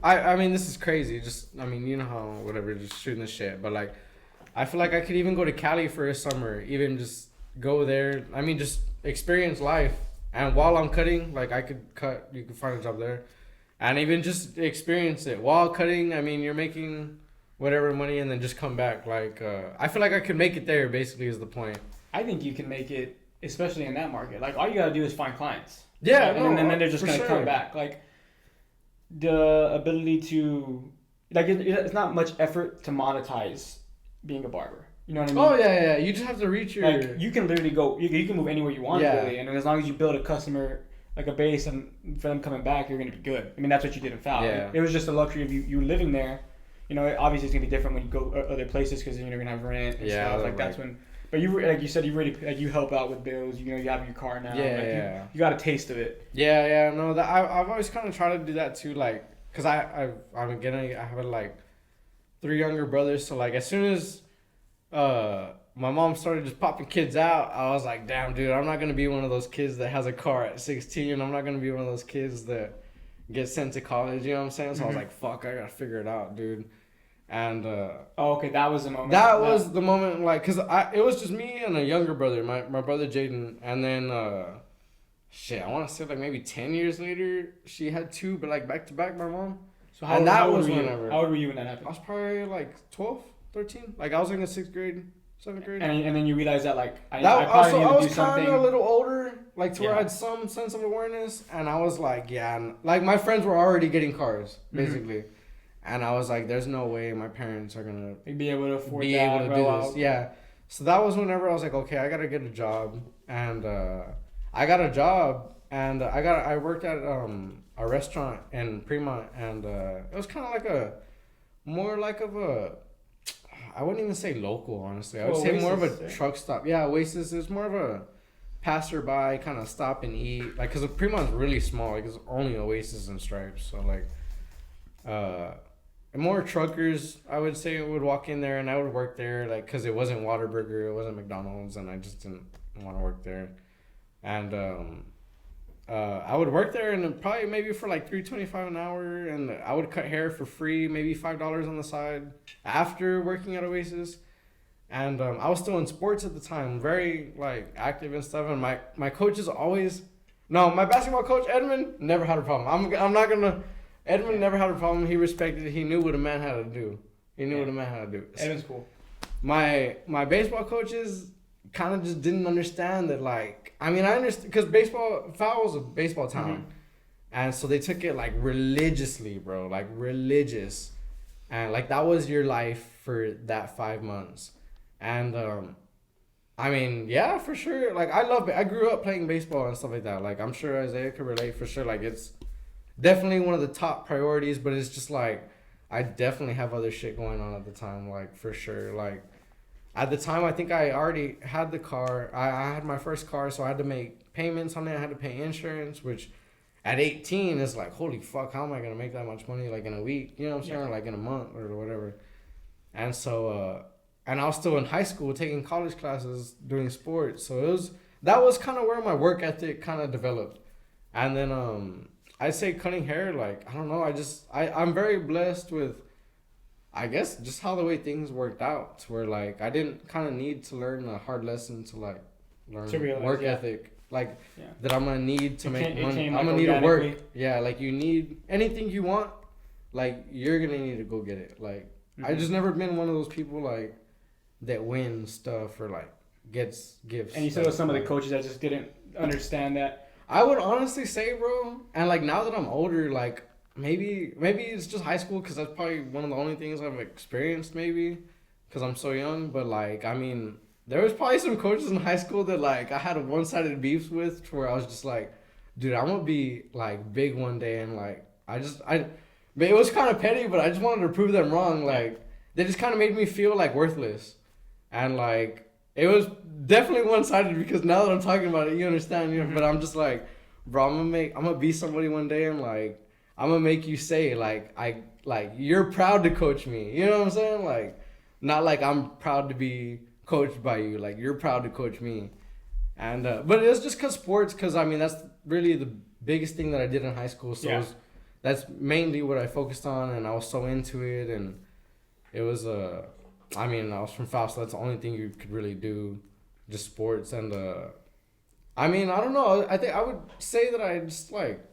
I mean this is crazy. Just I mean you know how whatever just shooting the shit, but like I feel like I could even go to Cali for a summer, even just go there. I mean just experience life, and while I'm cutting, like I could cut. You could find a job there, and even just experience it while cutting. I mean you're making whatever money and then just come back. Like I feel like I could make it there. Basically is the point. I think you can make it, especially in that market. Like all you gotta do is find clients. Yeah, right? And then they're just gonna come back. Like the ability to, like it's not much effort to monetize being a barber. You know what I mean? Oh yeah. You just have to reach your. Like you can literally go. You can move anywhere you want, really. And as long as you build a customer, like a base, and for them coming back, you're gonna be good. I mean, that's what you did in Foul. Yeah. It was just the luxury of you living there. You know, obviously it's gonna be different when you go other places because you're gonna have rent and stuff. Like that's when. But you, like you said, you really like you help out with bills. You know, you have your car now. Yeah, you got a taste of it. Yeah. No, that I've always kind of tried to do that too. Like, cause I have like 3 younger brothers. So like, as soon as my mom started just popping kids out, I was like, damn, dude, I'm not gonna be one of those kids that has a car at 16. I'm not gonna be one of those kids that get sent to college. You know what I'm saying? So I was like, fuck, I gotta figure it out, dude. And okay, that was the moment. That was the moment, like, cause it was just me and a younger brother, my brother Jaden, and then I want to say like maybe 10 years later she had 2, but like back to back, my mom. So how old were you when that happened? I was probably like 12, 13. Like I was in the 6th grade, 7th grade. And then you realized that like I was kind of a little older, like to where I had some sense of awareness, and I was like, like my friends were already getting cars basically. Mm-hmm. And I was like, there's no way my parents are going to be able to afford do this. Yeah. So that was whenever I was like, okay, I got to get a job. And I got a job. And I worked at a restaurant in Fremont. And it was kind of like more like of a, I wouldn't even say local, honestly. I would say Oasis, more of a truck stop. Yeah, Oasis is more of a passerby kind of stop and eat. Like, because Fremont's really small. Like, it's only Oasis and Stripes. So, like, more truckers, I would say, would walk in there, and I would work there, like, because it wasn't Whataburger, it wasn't McDonald's, and I just didn't want to work there. And I would work there, and probably maybe for like $3.25 an hour, and I would cut hair for free, maybe $5 on the side after working at Oasis. And I was still in sports at the time, very like active and stuff. And my coaches always, my basketball coach Edmund never had a problem. I'm not gonna. Edmund never had a problem. He respected it. He knew what a man had to do. Edmund's cool. My baseball coaches kind of just didn't understand that. Like, I mean, I understand because Foul was a baseball town, mm-hmm. and so they took it like religiously, bro, like religious, and like that was your life for that 5 months, and I mean, yeah, for sure. Like, I love it. I grew up playing baseball and stuff like that. Like, I'm sure Isaiah could relate for sure. Like, it's definitely one of the top priorities, but it's just like I definitely have other shit going on at the time, like for sure. Like at the time I think I already had the car. I had my first car, so I had to make payments on it. I had to pay insurance, which at 18 is like, holy fuck, how am I gonna make that much money like in a week? You know what I'm saying? Yeah. Like in a month or whatever. And so and I was still in high school taking college classes doing sports. So that was kind of where my work ethic kind of developed. And then I say cutting hair, like, I don't know, I'm very blessed with, I guess, just how the way things worked out, to where, like, I didn't kind of need to learn a hard lesson to, like, learn work ethic, like, that I'm going to need to make money. I'm going to need to work. Yeah, like, you need anything you want, like, you're going to need to go get it. Like, I just never been one of those people, like, that wins stuff or like gets gifts. And you said it was some of the coaches that just didn't understand that. I would honestly say, bro, and like now that I'm older, like maybe it's just high school because that's probably one of the only things I've experienced, maybe because I'm so young. But like, I mean, there was probably some coaches in high school that like I had a one-sided beefs with, where I was just like, dude, I'm gonna be like big one day, and like but it was kind of petty, but I just wanted to prove them wrong. Like they just kind of made me feel like worthless, and like. It was definitely one-sided because now that I'm talking about it, you understand, you know. But I'm just like, bro, I'm gonna be somebody one day, and like, I'm gonna make you say like, you're proud to coach me. You know what I'm saying? Like, not like I'm proud to be coached by you. Like, you're proud to coach me. And but it's just cause sports, cause I mean that's really the biggest thing that I did in high school. So that's mainly what I focused on, and I was so into it, and it was I mean, I was from Foul, so that's the only thing you could really do, just sports. And I mean, I don't know. I think I would say that I just like,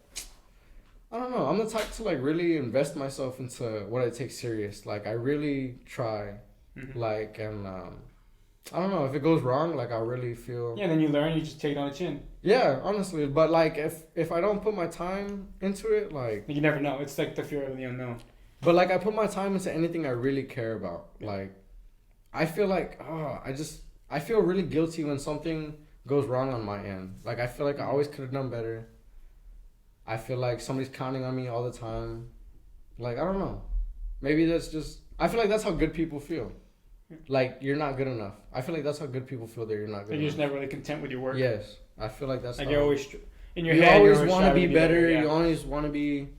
I don't know. I'm the type to like really invest myself into what I take serious. Like I really try, like, and I don't know if it goes wrong. Like I really feel. Yeah, then you learn. You just take it on the chin. Yeah, honestly, but like if I don't put my time into it, like you never know. It's like the fear of the unknown. But like I put my time into anything I really care about, like. I feel like, I feel really guilty when something goes wrong on my end. Like, I feel like I always could have done better. I feel like somebody's counting on me all the time. Like, I don't know. Maybe that's just, I feel like that's how good people feel. Like, you're not good enough. I feel like that's how good people feel, that you're not good enough. You're just never really content with your work. Yes. I feel like that's like you're always, in your head, you always want to be better. Yeah. You always want to be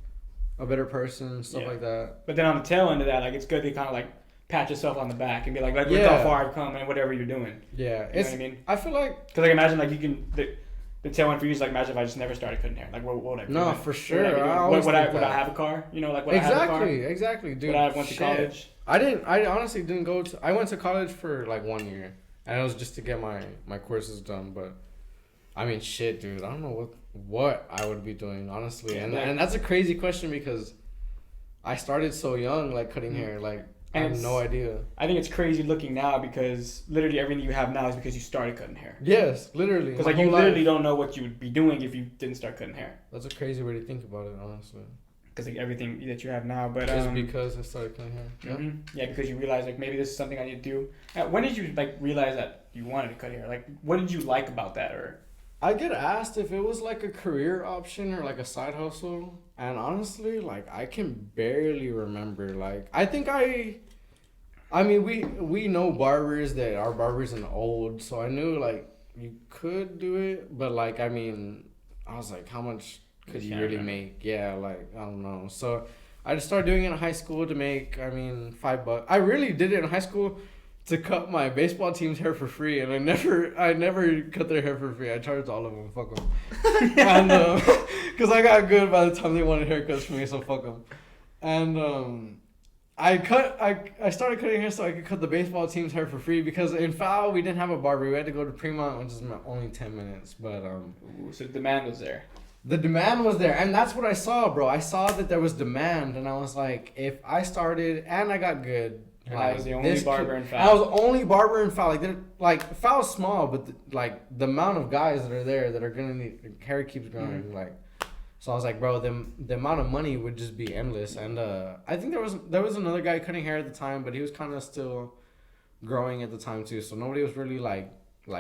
a better person, stuff like that. But then on the tail end of that, like, it's good to kind of like, pat yourself on the back and be like, look how far I've come and whatever you're doing. Yeah, you know what I mean? I feel like because like imagine like you can the tail end for you is like imagine if I just never started cutting hair. Like what would I do? No, for sure. Would I have a car? You know, like would I have a car? Exactly, dude. Would I have went to college? I honestly didn't go to. I went to college for like 1 year, and it was just to get my courses done. But I mean, shit, dude. I don't know what I would be doing honestly, and that's a crazy question because I started so young, like cutting hair, like. I have no idea. I think it's crazy looking now because literally everything you have now is because you started cutting hair. Yes, literally. Because like you literally don't know what you would be doing if you didn't start cutting hair. That's a crazy way to think about it, honestly. Because like everything that you have now, but just because I started cutting hair. Yeah, because you realize like maybe this is something I need to do. When did you like realize that you wanted to cut hair? Like, what did you like about that? Or I get asked if it was like a career option or like a side hustle, and honestly, like I can barely remember. Like I mean, we know barbers that are barbers and old, so I knew like you could do it, but like I mean, I was like, how much could you really make? Yeah, like I don't know. So I just started doing it in high school to make, I mean, $5. I really did it in high school to cut my baseball team's hair for free, and I never cut their hair for free. I charged all of them. Fuck them. And because I got good by the time they wanted haircuts from me, so fuck them. And I started cutting hair so I could cut the baseball team's hair for free because in Foul we didn't have a barber. We had to go to Fremont, which is only 10 minutes. But so the demand was there. The demand was there, and that's what I saw, bro. I saw that there was demand, and I was like, if I started and I got good, and I was the only barber in Foul. I was the only barber in Foul. Like Foul's small, but the amount of guys that are there that are gonna need hair keeps growing. Like. So I was like, bro, the amount of money would just be endless. And I think there was another guy cutting hair at the time, but he was kind of still growing at the time too. So nobody was really like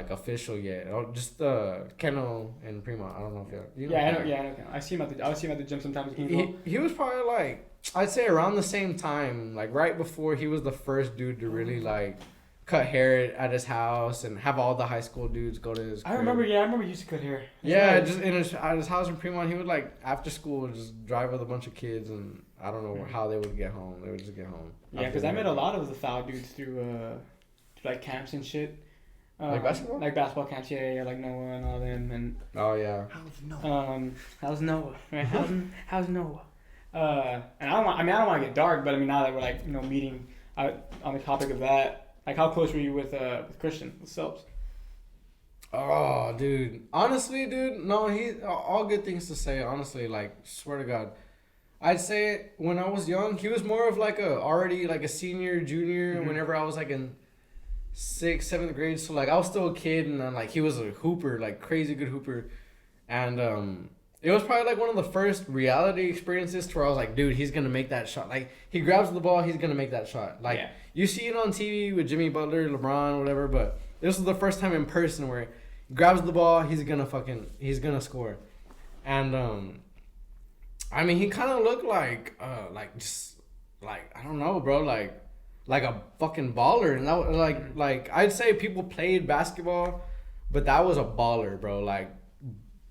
official yet. Or just Keno and Prima. I don't know if you know. I know. I see him at the gym sometimes. He was probably like, I'd say around the same time, like right before he was the first dude to really like cut hair at his house and have all the high school dudes go to his crib. I remember he used to cut hair. Just at his house in Fremont, he would like after school just drive with a bunch of kids, and I don't know how they would get home. They would just get home. Yeah, because I met a lot of the Foul dudes through like camps and shit. Like basketball? Like basketball camps, yeah, like Noah and all them, and oh yeah. How's Noah? Right? How's Noah? And I don't want to get dark, but I mean now that we're like meeting on the topic of that. Like, how close were you with Christian, with Selps? Oh, dude. Honestly, dude, no, all good things to say, honestly, like, swear to God. I'd say when I was young, he was more of like already like a senior, junior, whenever I was like in 6th, 7th grade. So like I was still a kid, and then like he was a hooper, like crazy good hooper, and it was probably like one of the first reality experiences to where I was like, dude, he's gonna make that shot. Like he grabs the ball, he's gonna make that shot. Like you see it on TV with Jimmy Butler, LeBron, whatever, but this was the first time in person where he grabs the ball, he's gonna score, and I mean he kind of looked like just like I don't know, bro, like a fucking baller, and that was like I'd say people played basketball, but that was a baller, bro, like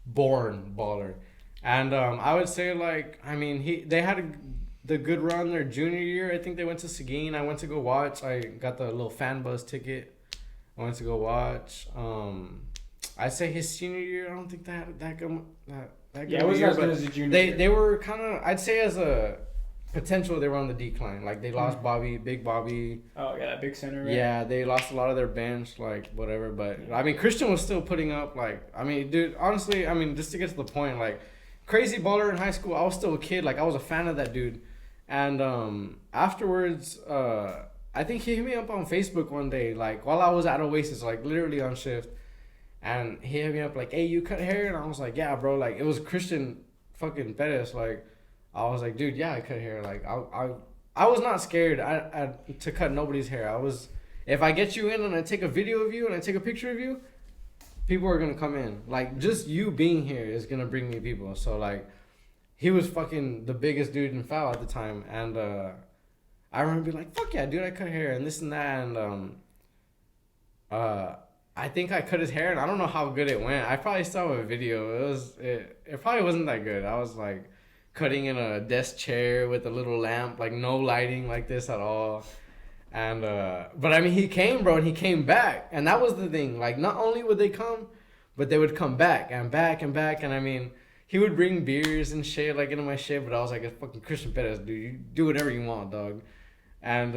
born baller. And I would say like I mean they had the good run their junior year. I think they went to Seguin. I went to go watch. I got the little fan buzz ticket. I went to go watch. I'd say his senior year, I don't think that good it was as good as his junior year. They were kind of, I'd say as a potential, they were on the decline. Like they lost Big Bobby. Oh yeah, that big center. Right? Yeah, they lost a lot of their bench, like whatever. But I mean, Christian was still putting up like, I mean, dude, honestly, I mean, just to get to the point, like crazy baller in high school. I was still a kid. Like I was a fan of that dude. And afterwards, I think he hit me up on Facebook one day, like while I was at Oasis, like literally on shift. And he hit me up like, hey, you cut hair? And I was like, yeah, bro. Like it was Christian fucking Pettis. Like I was like, dude, yeah, I cut hair. Like I was not scared to cut nobody's hair. I was, if I get you in and I take a video of you and I take a picture of you, people are gonna come in. Like just you being here is gonna bring me people. So like, he was fucking the biggest dude in foul at the time, and I remember being like, fuck yeah, dude, I cut hair and this and that, and I think I cut his hair, and I don't know how good it went. I probably saw a video. It probably wasn't that good. I was like cutting in a desk chair with a little lamp, like no lighting like this at all. And but I mean, he came, bro, and he came back, and that was the thing. Like not only would they come, but they would come back and back and back. And I mean, he would bring beers and shit like into my shit, but I was like, it's fucking Christian Pettis, dude. You do whatever you want, dog. And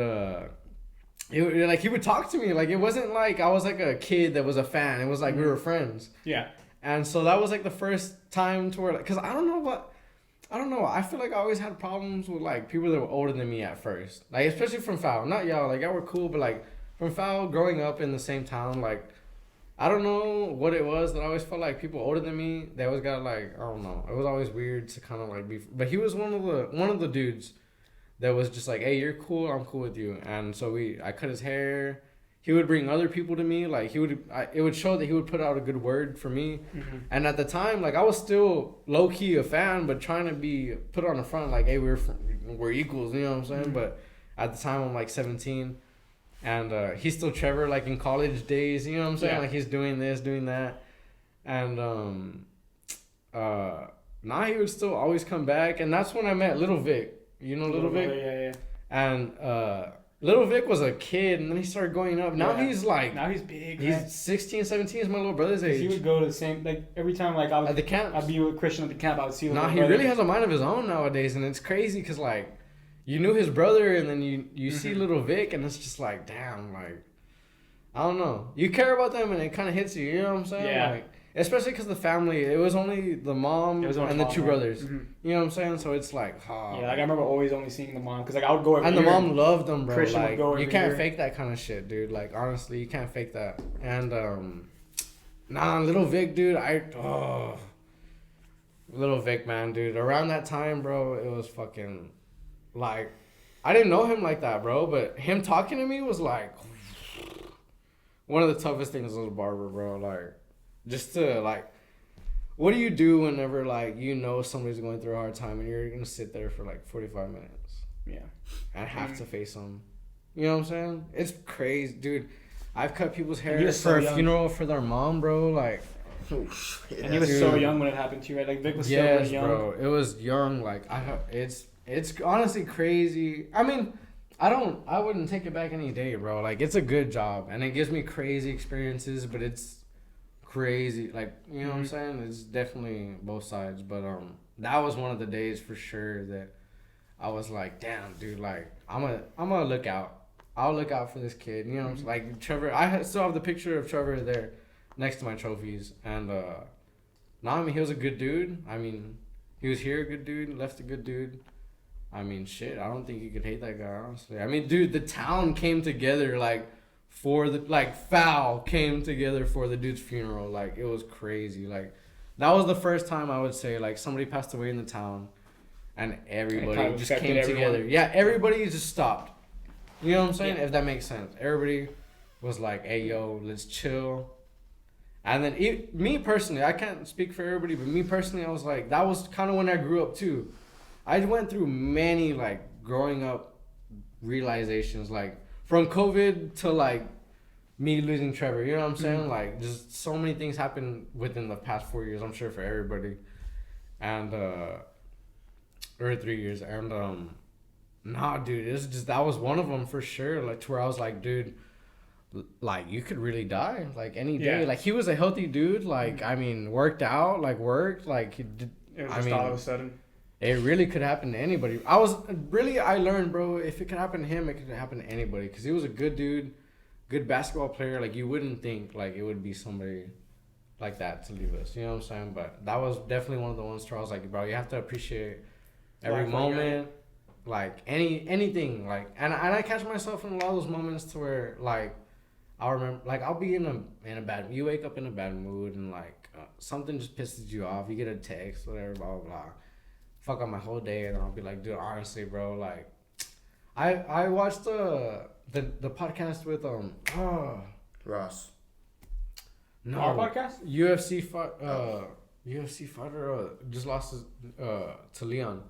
he would talk to me. Like it wasn't like I was like a kid that was a fan. It was like we were friends. Yeah. And so that was like the first time to where, like, cause I don't know. I feel like I always had problems with like people that were older than me at first. Like especially from foul. Not y'all. Like y'all were cool, but like from foul, growing up in the same town, like. I don't know what it was that I always felt like people older than me, they always got like, I don't know. It was always weird to kind of like be, but he was one of the dudes that was just like, hey, you're cool, I'm cool with you. And so I cut his hair. He would bring other people to me. Like it would show that he would put out a good word for me. Mm-hmm. And at the time, like I was still low key a fan, but trying to be put on the front like, hey, we're equals, you know what I'm saying? Mm-hmm. But at the time I'm like 17. And he's still Trevor, like in college days, you know what I'm saying? Yeah. Like he's doing this, doing that. And now he would still always come back. And that's when I met Little Vic. You know Little Vic? Yeah. And Little Vic was a kid, and then he started going up. Now he's like... Now he's big, He's right? 16, 17. He's my little brother's age. He would go to the same... Like, every time, like, I was... At the camp. I'd be with Christian at the camp, I would see him. Nah, he really has a mind of his own nowadays, and it's crazy, because, like... You knew his brother, and then you mm-hmm. see Little Vic, and it's just like, damn, like, I don't know. You care about them, and it kind of hits you. You know what I'm saying? Yeah. Like, especially because the family, it was only the mom and the two brothers. Mm-hmm. You know what I'm saying? So it's like, oh. Yeah, like I remember always only seeing the mom, because like I would go every year. And the mom loved them, bro. Christian like, would go every you can't year. fake that kind of shit, dude. Like, honestly, you can't fake that. And Little Vic, dude, Little Vic, man, dude. Around that time, bro, it was fucking like. I didn't know him like that, bro, but him talking to me was like one of the toughest things as a barber, bro. Like, just to like, what do you do whenever like you know somebody's going through a hard time and you're gonna sit there for like 45 minutes? Yeah. And have to face them. You know what I'm saying? It's crazy, dude. I've cut people's hair for so a funeral for their mom, bro. Like, and he was so young when it happened to you, right? Like Vic was still really young. Bro. It was young. Like It's honestly crazy. I mean, I wouldn't take it back any day, bro. Like, it's a good job, and it gives me crazy experiences, but it's crazy. Like, you know what I'm saying? It's definitely both sides, but that was one of the days for sure that I was like, damn, dude, like, I'm gonna look out. I'll look out for this kid. You know what I'm saying? Like, Trevor, still have the picture of Trevor there next to my trophies, and I mean, he was a good dude. I mean, he was here a good dude, left a good dude. I mean, shit, I don't think you could hate that guy, honestly. I mean, dude, the town came together, like, for the foul came together for the dude's funeral. Like, it was crazy. Like, that was the first time I would say like somebody passed away in the town, and everybody just came together. Yeah, everybody just stopped. You know what I'm saying? If that makes sense. Everybody was like, "Hey, yo, let's chill." And then me personally, I can't speak for everybody, but me personally, I was like, that was kind of when I grew up too. I went through many like growing up realizations, like from COVID to like me losing Trevor. You know what I'm saying? Mm-hmm. Like, just so many things happened within the past 4 years. I'm sure for everybody, and or 3 years. And nah, dude, it's just that was one of them for sure. Like, to where I was like, dude, like, you could really die like any day. Yeah. Like, he was a healthy dude. Like, I mean, worked out, like worked, like he did. It was just all of a sudden. It really could happen to anybody. I learned, bro, if it could happen to him, it could happen to anybody. Because he was a good dude, good basketball player. Like, you wouldn't think like it would be somebody like that to leave us. You know what I'm saying? But that was definitely one of the ones where I was like, bro, you have to appreciate every moment. Like, anything. Like, and I catch myself in a lot of those moments to where, like, I'll remember, like, I'll be in a bad, you wake up in a bad mood and like something just pisses you off. You get a text, whatever, blah blah blah. Fuck up my whole day, and I'll be like, dude, honestly, bro, like, I watched the podcast with Ross. No, our podcast. UFC fighter just lost his, to Leon.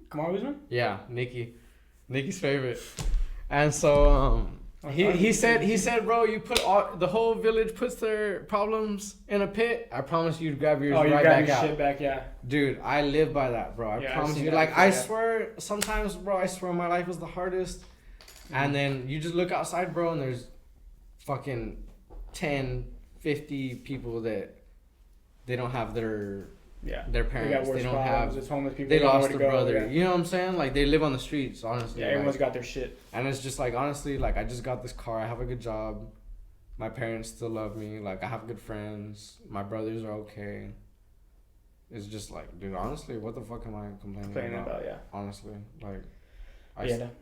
Kamaru Usman. Yeah, Nikki's favorite, and so He said, bro, you put the whole village puts their problems in a pit. I promise you'd grab yours right back out. Shit back, yeah. Dude, I live by that, bro. I promise you. Like, I swear, sometimes, bro, I swear my life was the hardest. Mm-hmm. And then you just look outside, bro, and there's fucking 10, 50 people that they don't have their parents. They don't have. It's homeless people. They lost their brother. Yeah. You know what I'm saying? Like, they live on the streets, honestly. Yeah, everyone's got their shit. And it's just like, honestly, like, I just got this car. I have a good job. My parents still love me. Like, I have good friends. My brothers are okay. It's just like, dude, honestly, what the fuck am I complaining about? Yeah. Honestly, like,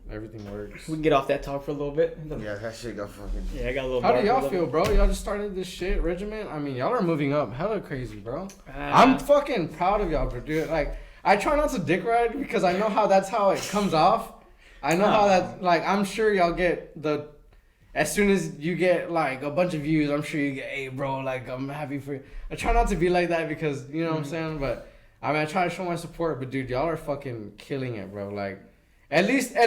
everything works. We can get off that talk for a little bit. Yeah, that shit got fucking. Yeah, I got a little. How do y'all feel, bro? Y'all just started this shit regiment. I mean, y'all are moving up hella crazy, bro. I'm fucking proud of y'all, bro, dude. Like, I try not to dick ride because I know how that's how it comes off. I know how that, like, I'm sure y'all get as soon as you get like a bunch of views, I'm sure you get, hey, bro, like, I'm happy for you. I try not to be like that because, you know what I'm saying? But I mean, I try to show my support. But dude, y'all are fucking killing it, bro. Like. At least,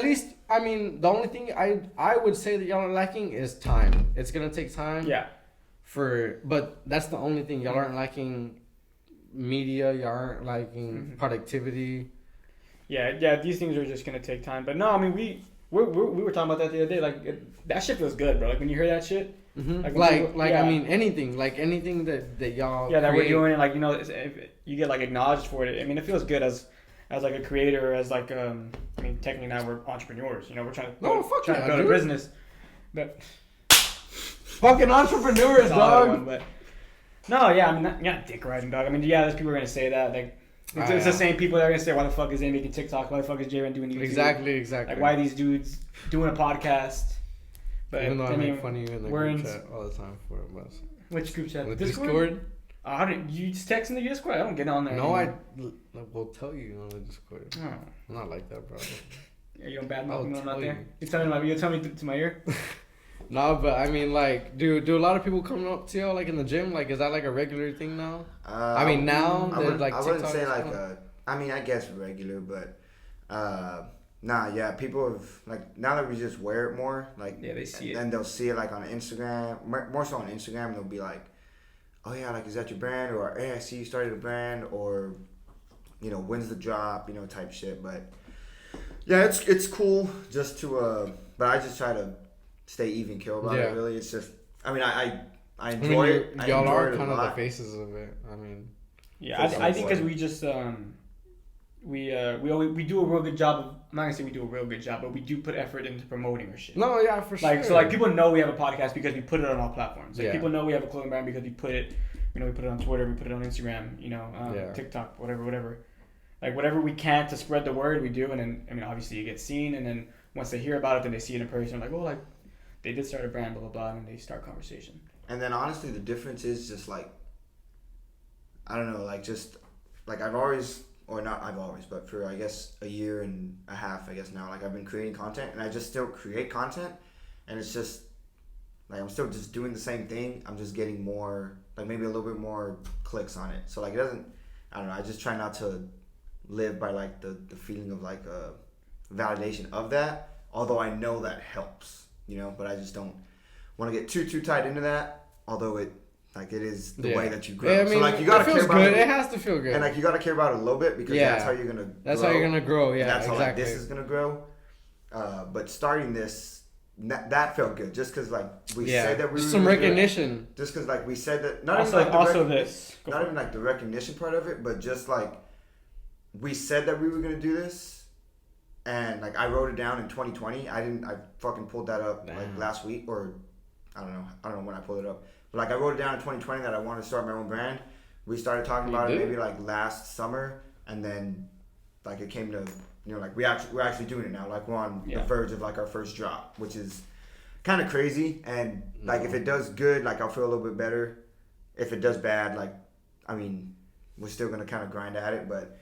I mean, the only thing I would say that y'all are lacking is time. It's gonna take time. Yeah. But that's the only thing. Y'all aren't lacking media. Y'all aren't lacking productivity. Yeah. These things are just gonna take time. But no, I mean, we were talking about that the other day. Like, that shit feels good, bro. Like, when you hear that shit. Mm-hmm. I mean, anything that y'all. Yeah, that we're doing it. Like, you know, if you get like acknowledged for it. I mean, it feels good as like a creator, as like I mean, technically now we're entrepreneurs. You know, we're trying to build a business. But fucking entrepreneurs, dog. But no, yeah, I mean, not dick riding, dog. I mean, yeah, there's people who are gonna say that. Like, it's the same people that are gonna say, why the fuck is they making TikTok? Why the fuck is J-Ran doing YouTube? Exactly. Like, why are these dudes doing a podcast? But even though I make fun of you in the group chat all the time for it, but which group chat? With Discord? How did you just text in the Discord? I don't get on there. No, I will tell you on the Discord. Oh. I'm not like that, bro. Are you on bad mouth when I'm not there? You tell me to my ear? No, but I mean, like, do a lot of people come up to you like in the gym? Like, is that like a regular thing now? I mean, now I wouldn't say like I mean, I guess regular, but nah, yeah, people have, like, now that we just wear it more, like, yeah, they see it, and they'll see it like on Instagram, more so on Instagram. They'll be like, oh yeah, like, is that your brand? Or, hey, I see you started a brand, or, you know, when's the drop, you know, type shit. But yeah, it's cool just to but I just try to stay even keel about it. Really, it's just, I mean, I enjoy it. Y'all are kind of the faces of it. I mean, yeah, I think because we just we do a real good job of, I'm not gonna say we do a real good job, but we do put effort into promoting our shit. No, yeah, for sure. Like, so, like, people know we have a podcast because we put it on all platforms. Like, people know we have a clothing brand because we put it, you know, we put it on Twitter, we put it on Instagram, you know, TikTok, whatever. Like, whatever we can to spread the word, we do. And then, I mean, obviously it gets seen, and then once they hear about it, then they see it in person. Like, oh, like, they did start a brand, blah blah blah, and they start conversation. And then honestly, the difference is just like, I don't know, like just like I've always, or not I've always, but for I guess a year and a half, I guess now, like I've been creating content, and I just still create content, and it's just like I'm still just doing the same thing. I'm just getting more, like maybe a little bit more clicks on it. So like it doesn't, I don't know. I just try not to live by like the feeling of like a validation of that. Although I know that helps, you know, but I just don't want to get too tied into that. Although it is the way that you grow. Yeah, I mean, so like you gotta care about it. It has to feel good. And like you gotta care about it a little bit because that's how you're gonna. That's how you're gonna grow. Yeah, and that's exactly. how like, this is gonna grow. But starting this, that felt good. Just because like we said that we just were some recognition. Just because like we said that. Not also, even like not even like the recognition part of it, but just like we said that we were gonna do this. And like I wrote it down in 2020. I fucking pulled that up like last week, or I don't know when I pulled it up. But like I wrote it down in 2020 that I wanted to start my own brand. We started talking about it maybe like last summer, and then like it came to, you know, like we're actually doing it now. Like we're on the verge of like our first drop, which is kind of crazy. And like if it does good, like I'll feel a little bit better. If it does bad, like I mean, we're still gonna kind of grind at it, but.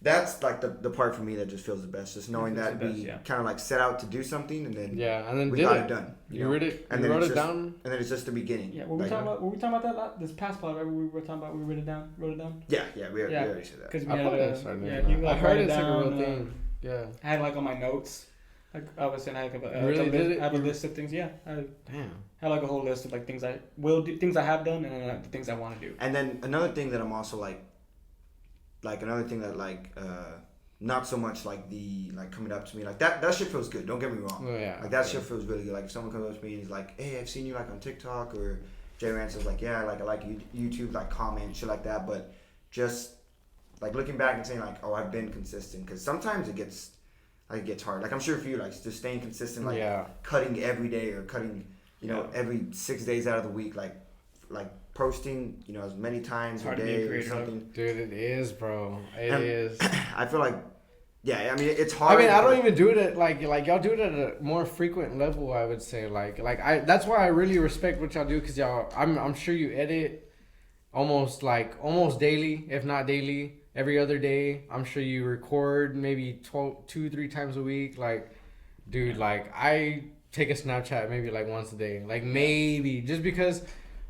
That's like the part for me that just feels the best, just knowing that we kind of like set out to do something and then we got it done. You wrote it. And you then wrote it down. And then it's just the beginning. Yeah, were we talking about that this past pod? Right? We were talking about we wrote it down. Yeah, we already said that. Because we I heard it's like a real thing. Yeah. I had like on my notes. Like I was saying, I have a list of things. Yeah. Damn. I had like a whole list of like things I will do, things I have done, and then the things I want to do. And then another thing that I'm also like another thing that like not so much like the like coming up to me like that shit feels good, don't get me wrong. Like that shit feels really good. Like if someone comes up to me and he's like, hey, I've seen you like on TikTok, or Jay Rance is like, yeah, like I like YouTube, like comment shit like that. But just like looking back and saying like, oh, I've been consistent, because sometimes it gets hard. Like I'm sure for you, like just staying consistent, like cutting every day, or cutting, you know, every 6 days out of the week, like posting, you know, as many times a day or something. Dude, it is, bro. It is. I feel like, I mean, it's hard. I mean, I don't even do it at like y'all do it at a more frequent level, I would say. Like that's why I really respect what y'all do, because y'all, I'm sure you edit almost daily, if not daily, every other day. I'm sure you record maybe 2-3 times a week. Like, dude, like I take a Snapchat maybe like once a day, like maybe, just because.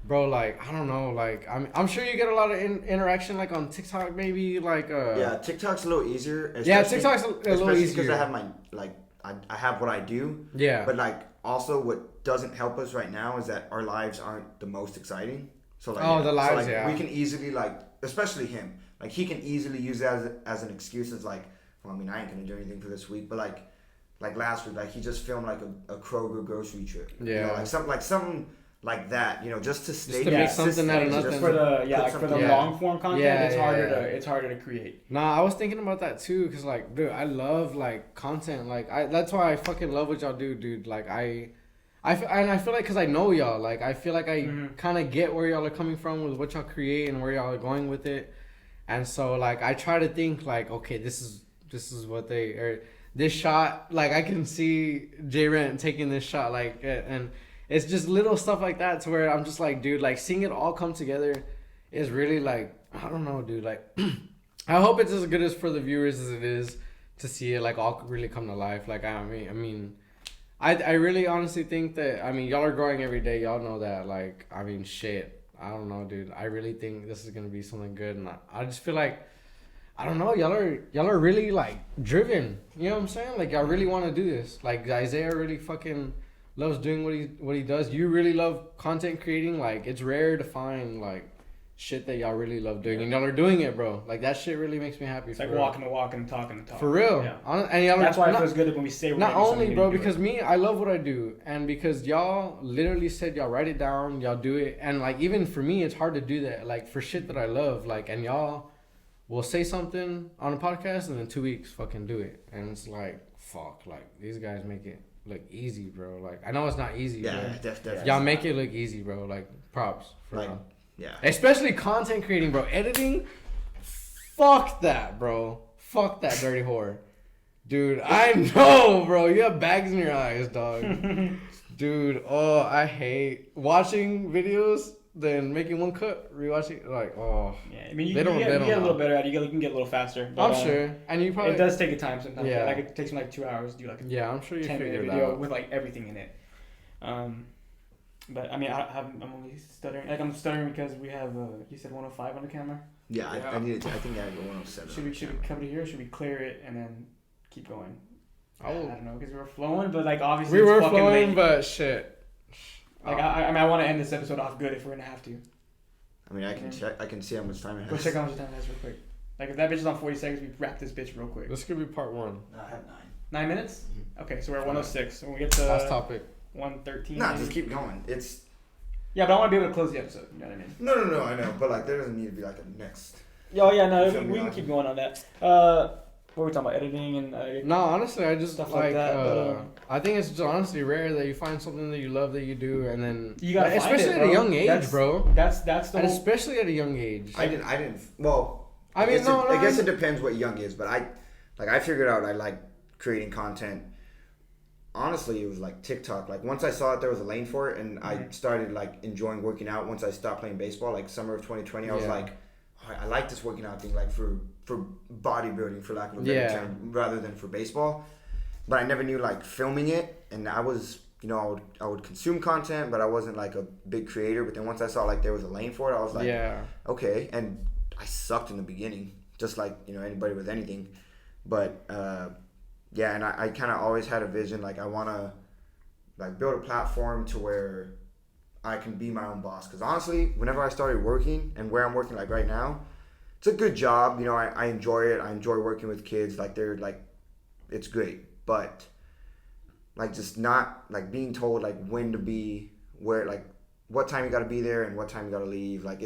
Bro, like I don't know, like I'm sure you get a lot of interaction, like on TikTok, maybe like yeah, TikTok's a little easier. Yeah, TikTok's a little easier because I have my I have what I do. Yeah. But like also what doesn't help us right now is that our lives aren't the most exciting. So like the lives, so, like, we can easily like, especially him, like he can easily use that as an excuse. It's like, well, I mean, I ain't gonna do anything for this week, but like last week, like he just filmed like a Kroger grocery trip. Yeah. You know, something like that, you know, just to stay to make something out of nothing. Just for the long form content, it's harder to create. Nah, I was thinking about that too, cause like, dude, I love like content. Like that's why I fucking love what y'all do, dude. Like I feel like, cause I know y'all, like I feel like I kind of get where y'all are coming from with what y'all create and where y'all are going with it, and so like I try to think like, okay, this is what they, or this shot, like I can see J Rent taking this shot, like, and it's just little stuff like that to where I'm just like, dude, like seeing it all come together is really like, I don't know, dude, like I hope it's as good as for the viewers as it is to see it like all really come to life. Like I mean I really honestly think that, I mean, y'all are growing every day, y'all know that. Like, I mean, shit, I don't know, dude, I really think this is gonna be something good, and I just feel like, I don't know, y'all are really like driven, you know what I'm saying? Like y'all really want to do this. Like Isaiah really fucking loves doing what he does. You really love content creating. Like it's rare to find like shit that y'all really love doing, and y'all are doing it, bro. Like that shit really makes me happy. It's like walking the walk and talking the talk. For real. Yeah. And y'all that's why it feels good when we say we're not only, bro, because me, I love what I do, and because y'all literally said y'all write it down, y'all do it, and like even for me, it's hard to do that. Like for shit that I love, like, and y'all will say something on a podcast, and in 2 weeks, fucking do it, and it's like, fuck, like these guys make it look easy, bro. Like I know it's not easy. Yeah, definitely. Y'all make it look easy, bro. Like props for like, y'all. Yeah. Especially content creating, bro. Editing, fuck that, bro. Fuck that dirty whore. Dude, I know, bro. You have bags in your eyes, dog. Dude, oh, I hate watching videos, then making one cut, rewatching, like, oh. Yeah, I mean, you They get a know. little better at it. You can get a little faster. But, I'm sure. And you probably... It does take a time sometimes. Yeah. Like, it takes me like 2 hours to do like a Yeah, I'm sure you 10-minute figure it video out. with like everything in it. But I mean, I'm only stuttering. Like, I'm stuttering because we have, you said 105 on the camera? Yeah, Yeah. I needed to. I think I had a 107. Should we cover it here or should we clear it and then keep going? I I will... don't know, because we were flowing, but like obviously We it's were fucking flowing, late. but shit. Like, I mean, I want to end this episode off good if we're gonna have to. I mean, I can check. I can see how much time it Go has. check how much time it has real quick. Like, if that bitch is on 40 seconds, we wrap this bitch real quick. This could be part 1. No, I have 9. 9 minutes? Mhm. Okay, so we're at 106. So when we get to Last topic. 113. Nah, maybe. just keep going. It's Yeah, but I want to be able to close the episode. You know what I mean? no. I know, but like there doesn't need to be like a next. Oh yeah, no, You feel me? we can keep going on that. What were we talking about? Editing and No, honestly, I just Stuff like like that, but, I think it's just honestly rare that you find something that you love that you do, and then You gotta like, find especially it, at a bro. young age, That's- bro. that's the And whole. especially at a young age. I didn't. Well, I mean, I guess it depends what young is, but I figured out I like creating content. Honestly, it was like TikTok. Like once I saw that there was a lane for it, and I started like enjoying working out. Once I stopped playing baseball, like summer of 2020, I was Yeah. like, oh, I like this working out thing, like for bodybuilding, for lack of a better Yeah. term, rather than for baseball. But I never knew like filming it, and I was, I would consume content, but I wasn't like a big creator. But then once I saw like there was a lane for it, I was like, yeah. okay. And I sucked in the beginning, just like anybody with anything. But yeah, and I kind of always had a vision, like I want to like build a platform to where I can be my own boss. Because honestly, whenever I started working and where I'm working like right now, it's a good job. I enjoy it. I enjoy working with kids. Like they're like, it's great. But like just not like being told like when to be, where, like what time you got to be there and what time you got to leave. Like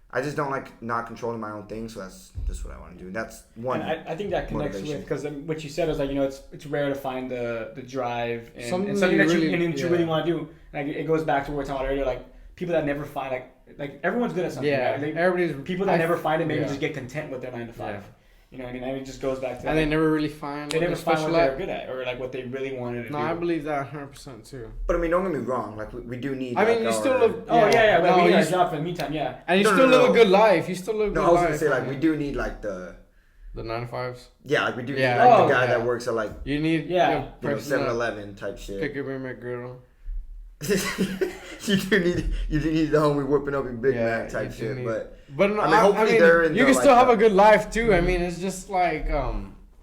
I just don't like not controlling my own thing. So that's just what I want to do. And that's one. And I think that connects motivation. with, because what you said is like, it's rare to find the drive and Something something that that you you, really- and you really want to do. Like it goes back to what we were talking about earlier, like people that never find like everyone's good at something. Yeah, Right? everybody's People that never find it maybe yeah. just get content with their 9 to 5. Yeah. You know what I mean? And it just goes back to And they never really find. they what never they're find what special they're at. good at or like what they really wanted to No, do. I believe that 100% too. But I mean, don't get me wrong. Like we do need. I mean, like, you our- still live. Oh yeah, no, but we you need a job for the meantime, yeah. And you No, still no, live no. a good life. You still live a good No, I was life. gonna say like I we mean. do need like the 9 to 5s. yeah, like we do Yeah. need like Oh, the guy yeah. that works at like You need Yeah. a person that 7-Eleven type shit. pick up your McGriddle. you do need the homie whipping up your Big Yeah, Mac type you do shit, need- but But no, I mean, hopefully they're in you the, can still like, have the- a good life too. I mean, it's just like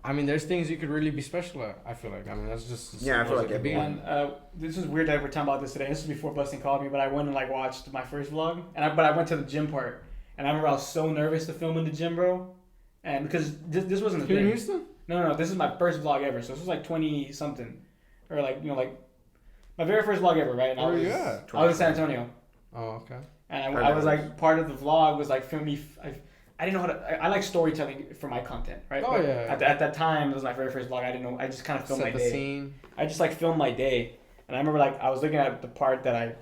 I mean, there's things you could really be special at. I feel like. I mean, that's just Yeah, I feel like it could be. everyone- And this is weird that we're talking about this today. This is before Bustin called me, but I went and like watched my first vlog, but I went to the gym part, and I remember I was so nervous to film in the gym, bro, and because this wasn't the Here in thing. Houston? No, this is my first vlog ever, so this was like 20 something, or like like my very first vlog ever, right? And Where I was you at? I was in San Antonio, Oh, okay. and I was like part of the vlog was like filming me. I didn't know how to. I like storytelling for my content, right? Oh, But yeah. At that time, it was my very first vlog. I didn't know. I just kind of filmed Set my the day. scene. I just like filmed my day, and I remember like I was looking at the part that I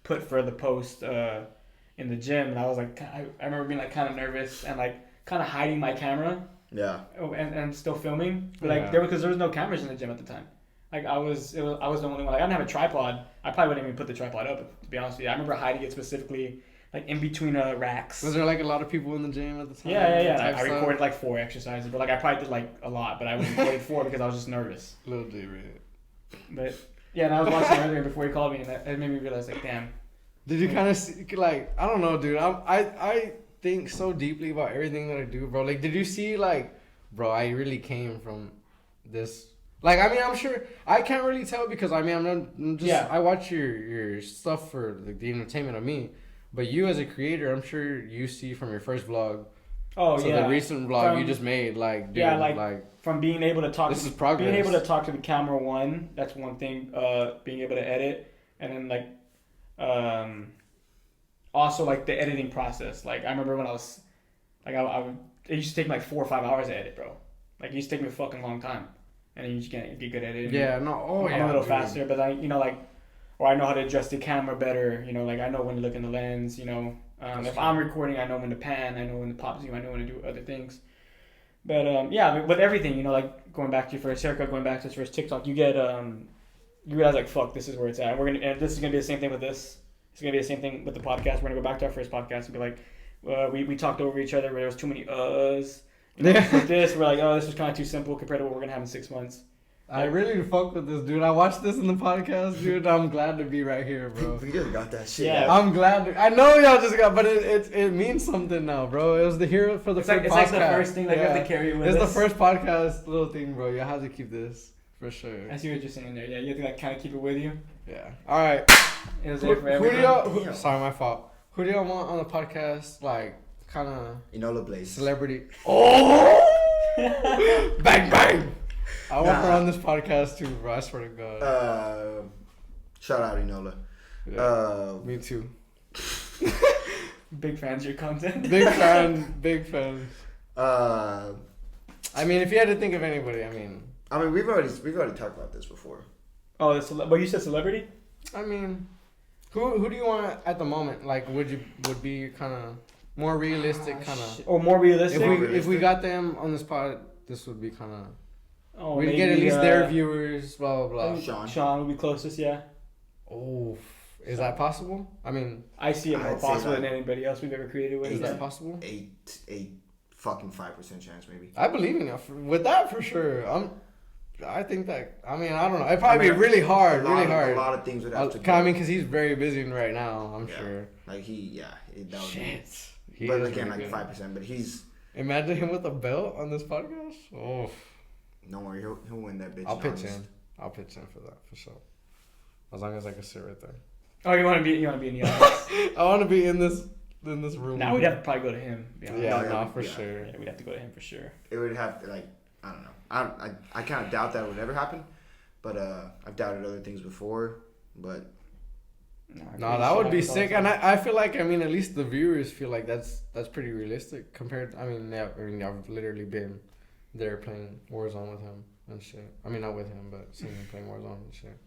put for the post in the gym, and I was like, I remember being like kind of nervous and like kind of hiding my camera yeah. and still filming, but Yeah. like because there was no cameras in the gym at the time. Like I was the only one. Like I didn't have a tripod. I probably wouldn't even put the tripod up, to be honest with you. I remember hiding it specifically like in between racks. Was there like a lot of people in the gym at the time? Yeah. Type I stuff? recorded like 4 exercises, but like I probably did like a lot, but I was recording 4 because I was just nervous. Little D Red. But yeah, and I was watching it earlier before he called me, and it made me realize like, damn. Did you kind of see, like, I don't know, dude. I think so deeply about everything that I do, bro. Like, did you see, like, bro, I really came from this. Like, I mean, I'm sure I can't really tell because I mean, I'm just Yeah. I watch your stuff for like, the entertainment of me, but you as a creator, I'm sure you see from your first vlog. Oh So yeah. the recent vlog you From- just made, like, dude, Yeah, like- From being able to talk, this is progress. being able to talk to the camera, one, that's one thing. Being able to edit, and then like, also like the editing process. Like I remember when I was, like I would, it used to take me like 4 or 5 hours to edit, bro. Like it used to take me a fucking long time, and then you just can't be good at it. Yeah, no, oh I'm yeah, a little dude. faster, but like like, or I know how to adjust the camera better. Like I know when to look in the lens. If I'm recording, I know when to pan. I know when to pop zoom. I know when to do other things. But yeah, but everything, like going back to your first haircut, going back to your first TikTok, you get you realize like, fuck, this is where it's at. And this is gonna be the same thing with this. It's gonna be the same thing with the podcast. We're gonna go back to our first podcast and be like, we talked over each other, but there was too many uhs. With this, we're like, oh, this was kind of too simple compared to what we're gonna have in 6 months. I really fuck with this, dude. I watched this in the podcast, dude. I'm glad to be right here, bro. We just got that shit. Yeah. I'm glad. I know y'all just got, but it means something now, bro. It was the hero for the It's first like, podcast. it's like the first thing, like, we have to carry it with It's us. the first podcast little thing, bro. You have to keep this for sure. I see what you're saying there. Yeah, you have to like kind of keep it with you. Yeah. All right. It was Who there for do everyone. y'all? Sorry, my fault. Who do y'all want on the podcast? Like, kind of Enola Blaze. celebrity. Oh! Bang bang! I want her on this podcast too, bro. I swear to God. Shout out Enola. Yeah, me too. Big fans of your content. Big fan. Big fan. I I mean, if you had to think of anybody, I mean, we've already talked about this before. Oh, well, you said celebrity? I mean, who do you want at the moment? Like, would be kind of more realistic, kind of. Or more realistic? If we got them on the spot, this would be kind of. Oh, We'd maybe, get at least their viewers, blah blah blah. Sean would be closest, yeah. Oh, is that possible? I mean, I see it more I'd say possible that- than anybody else we've ever created with. is Yeah. that possible? a fucking 5% chance maybe. I believe in you with that for sure. I think that. I mean, I don't know. It'd probably be really hard, really hard. A lot of things would have to go. I mean, because he's very busy right now. I'm sure. Like that would Shit. He but is again, really like good. 5%. But he's Imagine him with a belt on this podcast. Oh, don't worry, he'll win that bitch. I'll pitch honest. in. I'll pitch in for that for sure. As long as I can sit right there. Oh, you want to be in the audience? I want to be in this room. Now we'd have to probably go to him. Yeah, Yeah, for yeah. sure. Yeah, we'd have to go to him for sure. It would have to I don't know. I kind of doubt that would ever happen. But I've doubted other things before. But No, that would be sick, and I feel like at least the viewers feel like that's pretty realistic compared. I've literally been there playing Warzone with him and shit. I mean, not with him, but seeing him playing Warzone and shit.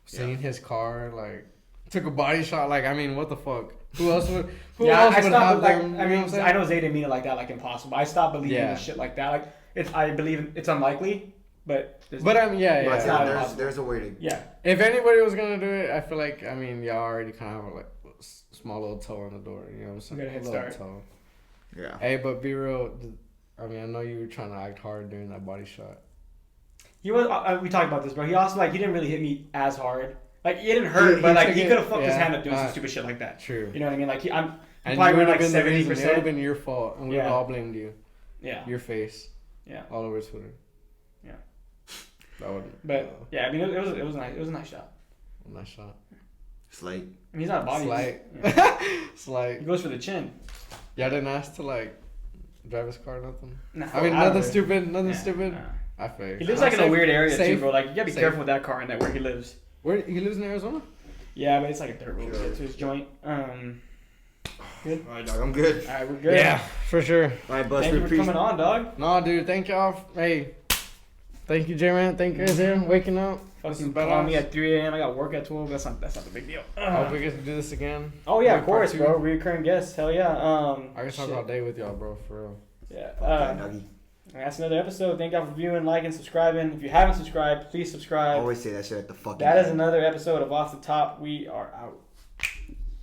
Seeing his car, like, took a body shot. Like, I mean, what the fuck? Who else would? Who else would have them? I You know what I'm saying? I know Zay didn't mean it like that, like impossible. I stopped believing in shit like that. Like, I believe it's unlikely, but. But I mean, yeah. But it's not impossible. there's a way to. Yeah. If anybody was gonna do it, I feel like y'all already kind of have like a small little toe on the door. You know what I'm saying? Got a head little start. toe. Yeah. Hey, but be real. I mean, I know you were trying to act hard during that body shot. He was. We talked about this, bro. He also he didn't really hit me as hard. Like it didn't hurt, but he could have fucked his hand up doing some stupid shit like that. True. You know what I mean? Like and probably would went have like been 70%. It would 70%. have been your fault, and we would all blamed you. Yeah. Your face. Yeah. All over Twitter. Yeah. That would. But yeah, I mean, it was nice. It was a nice shot. Nice shot. Slight. I mean, he's not a body. Slight. Yeah. Slight. He goes for the chin. Y'all didn't ask to drive his car, nothing. Nah, I mean, nothing stupid. Nothing stupid. Nah. I feel. He lives in a weird area safe. too, bro. Like you gotta be Safe. careful with that car and that where he lives. Where he lives in Arizona? Yeah, but it's like a dirt road to get to his joint. Good. All right, dog. I'm good. All right, we're good. Yeah, for sure. All right, Bus. Thank you for coming on, dog. No, dude. Thank y'all. Hey, thank you, J-Man. Thank you guys here waking up. This is Fucking better. call me at 3 a.m. I got work at 12. That's not the big deal. I hope we get to do this again. Oh yeah, Like of course, part bro. Recurring guests. Hell yeah. I can talk all day with y'all, bro. For real. Yeah. Doggy. That's another episode. Thank y'all for viewing, liking, subscribing. If you haven't subscribed, please subscribe. Always say that shit at the fucking. That is end. another episode of Off the Top. We are out.